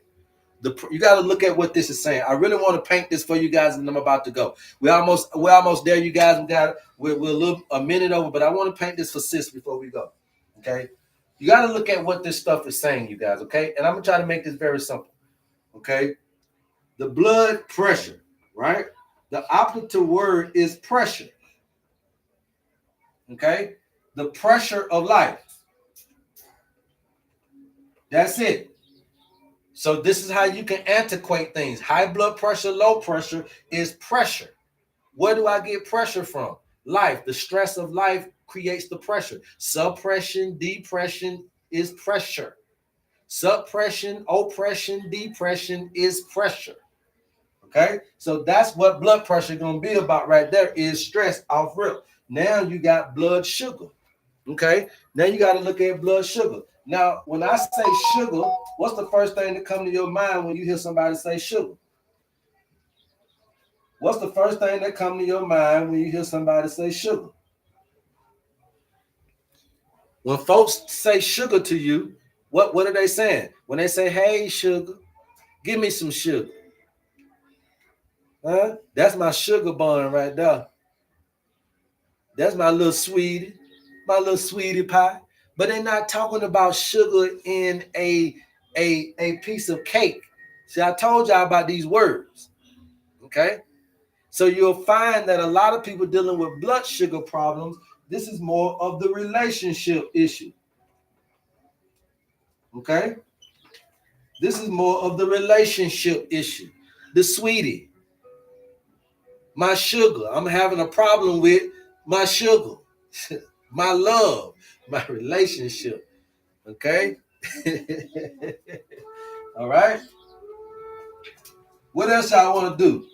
You got to look at what this is saying. I really want to paint this for you guys, and I'm about to go. We're almost there, you guys. We're a minute over, but I want to paint this for sis before we go. Okay, you got to look at what this stuff is saying, you guys. Okay, and I'm gonna try to make this very simple. Okay, the blood pressure, right? The operative word is pressure. Okay, the pressure of life. That's it. So this is how you can antiquate things. High blood pressure, low pressure is pressure. Where do I get pressure from? Life. The stress of life creates the pressure. Suppression, depression is pressure. Suppression, oppression, depression is pressure. Okay, so that's what blood pressure is going to be about right there, is stress off rip. Now you got blood sugar. Okay, now you got to look at blood sugar. Now, when I say sugar, what's the first thing that comes to your mind when you hear somebody say sugar? What's the first thing that comes to your mind when you hear somebody say sugar? When folks say sugar to you, what are they saying? When they say, hey, sugar, give me some sugar. Huh? That's my sugar bun right there. That's my little sweetie pie. But they're not talking about sugar in a piece of cake. See, I told y'all about these words. Okay? So you'll find that a lot of people dealing with blood sugar problems, this is more of the relationship issue. Okay? This is more of the relationship issue. The sweetie, my sugar. I'm having a problem with my sugar, my love, my relationship. Okay? All right? What else y'all want to do?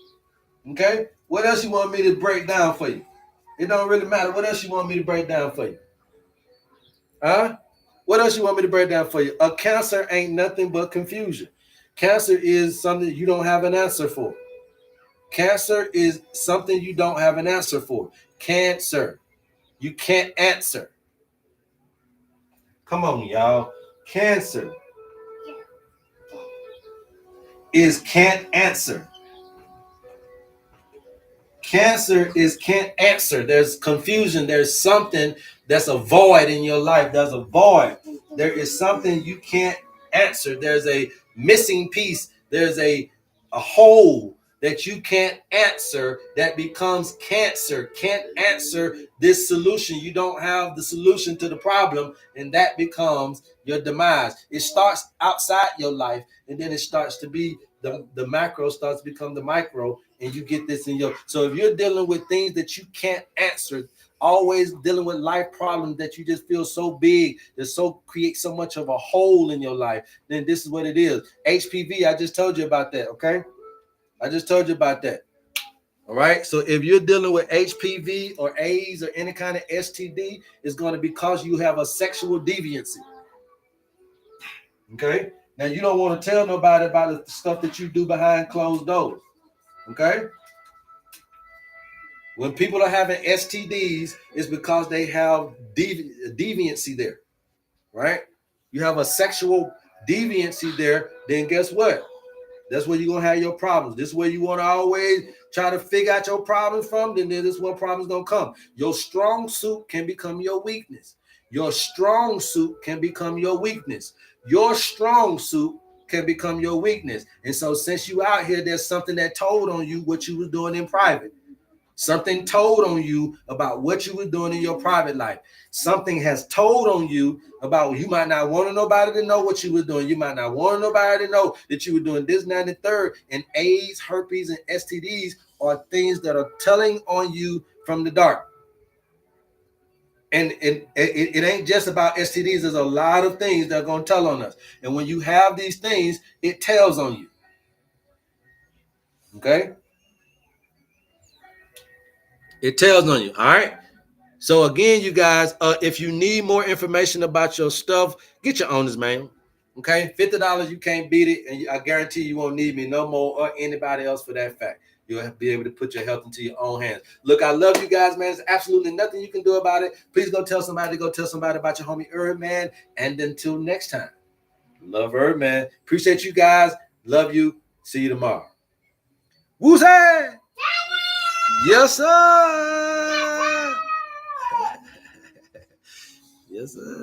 Okay? What else you want me to break down for you? It don't really matter. What else you want me to break down for you? Huh? What else you want me to break down for you? A cancer ain't nothing but confusion. Cancer is something you don't have an answer for. Cancer is something you don't have an answer for. Cancer. You can't answer. Come on, y'all. Cancer is can't answer. Cancer is can't answer. There's confusion. There's something that's a void in your life. There's a void. There is something you can't answer. There's a missing piece. There's a hole that you can't answer that becomes cancer. Can't answer this solution. You don't have the solution to the problem, and that becomes your demise. It starts outside your life, and then it starts to be the macro starts to become the micro, and you get this in your. So if you're dealing with things that you can't answer, always dealing with life problems that you just feel so big, that so create so much of a hole in your life, then this is what it is. HPV, I just told you about that. Okay, I just told you about that. All right. So if you're dealing with HPV or AIDS or any kind of STD, it's going to be because you have a sexual deviancy. Okay. Now you don't want to tell nobody about the stuff that you do behind closed doors. Okay. When people are having STDs, it's because they have deviancy there, right? You have a sexual deviancy there, then guess what? That's where you're going to have your problems. This is where you want to always try to figure out your problems from, then this is where problems going to come. Your strong suit can become your weakness. Your strong suit can become your weakness. Your strong suit can become your weakness. And so since you out here, there's something that told on you what you were doing in private. Something told on you about what you were doing in your private life. Something has told on you about, you might not want nobody to know what you were doing. You might not want nobody to know that you were doing this, that, and the third. And AIDS, herpes, and STDs are things that are telling on you from the dark. And it ain't just about STDs. There's a lot of things that are going to tell on us. And when you have these things, it tells on you. Okay? It tells on you. All right? So again, you guys, if you need more information about your stuff, get your owner's manual. Okay? $50, you can't beat it. And I guarantee you won't need me no more or anybody else for that fact. You'll be able to put your health into your own hands. Look, I love you guys, man. There's absolutely nothing you can do about it. Please go tell somebody. Go tell somebody about your homie HerbMan. And until next time, love HerbMan. Appreciate you guys. Love you. See you tomorrow. Woo-say! Yes, sir. Yes, sir.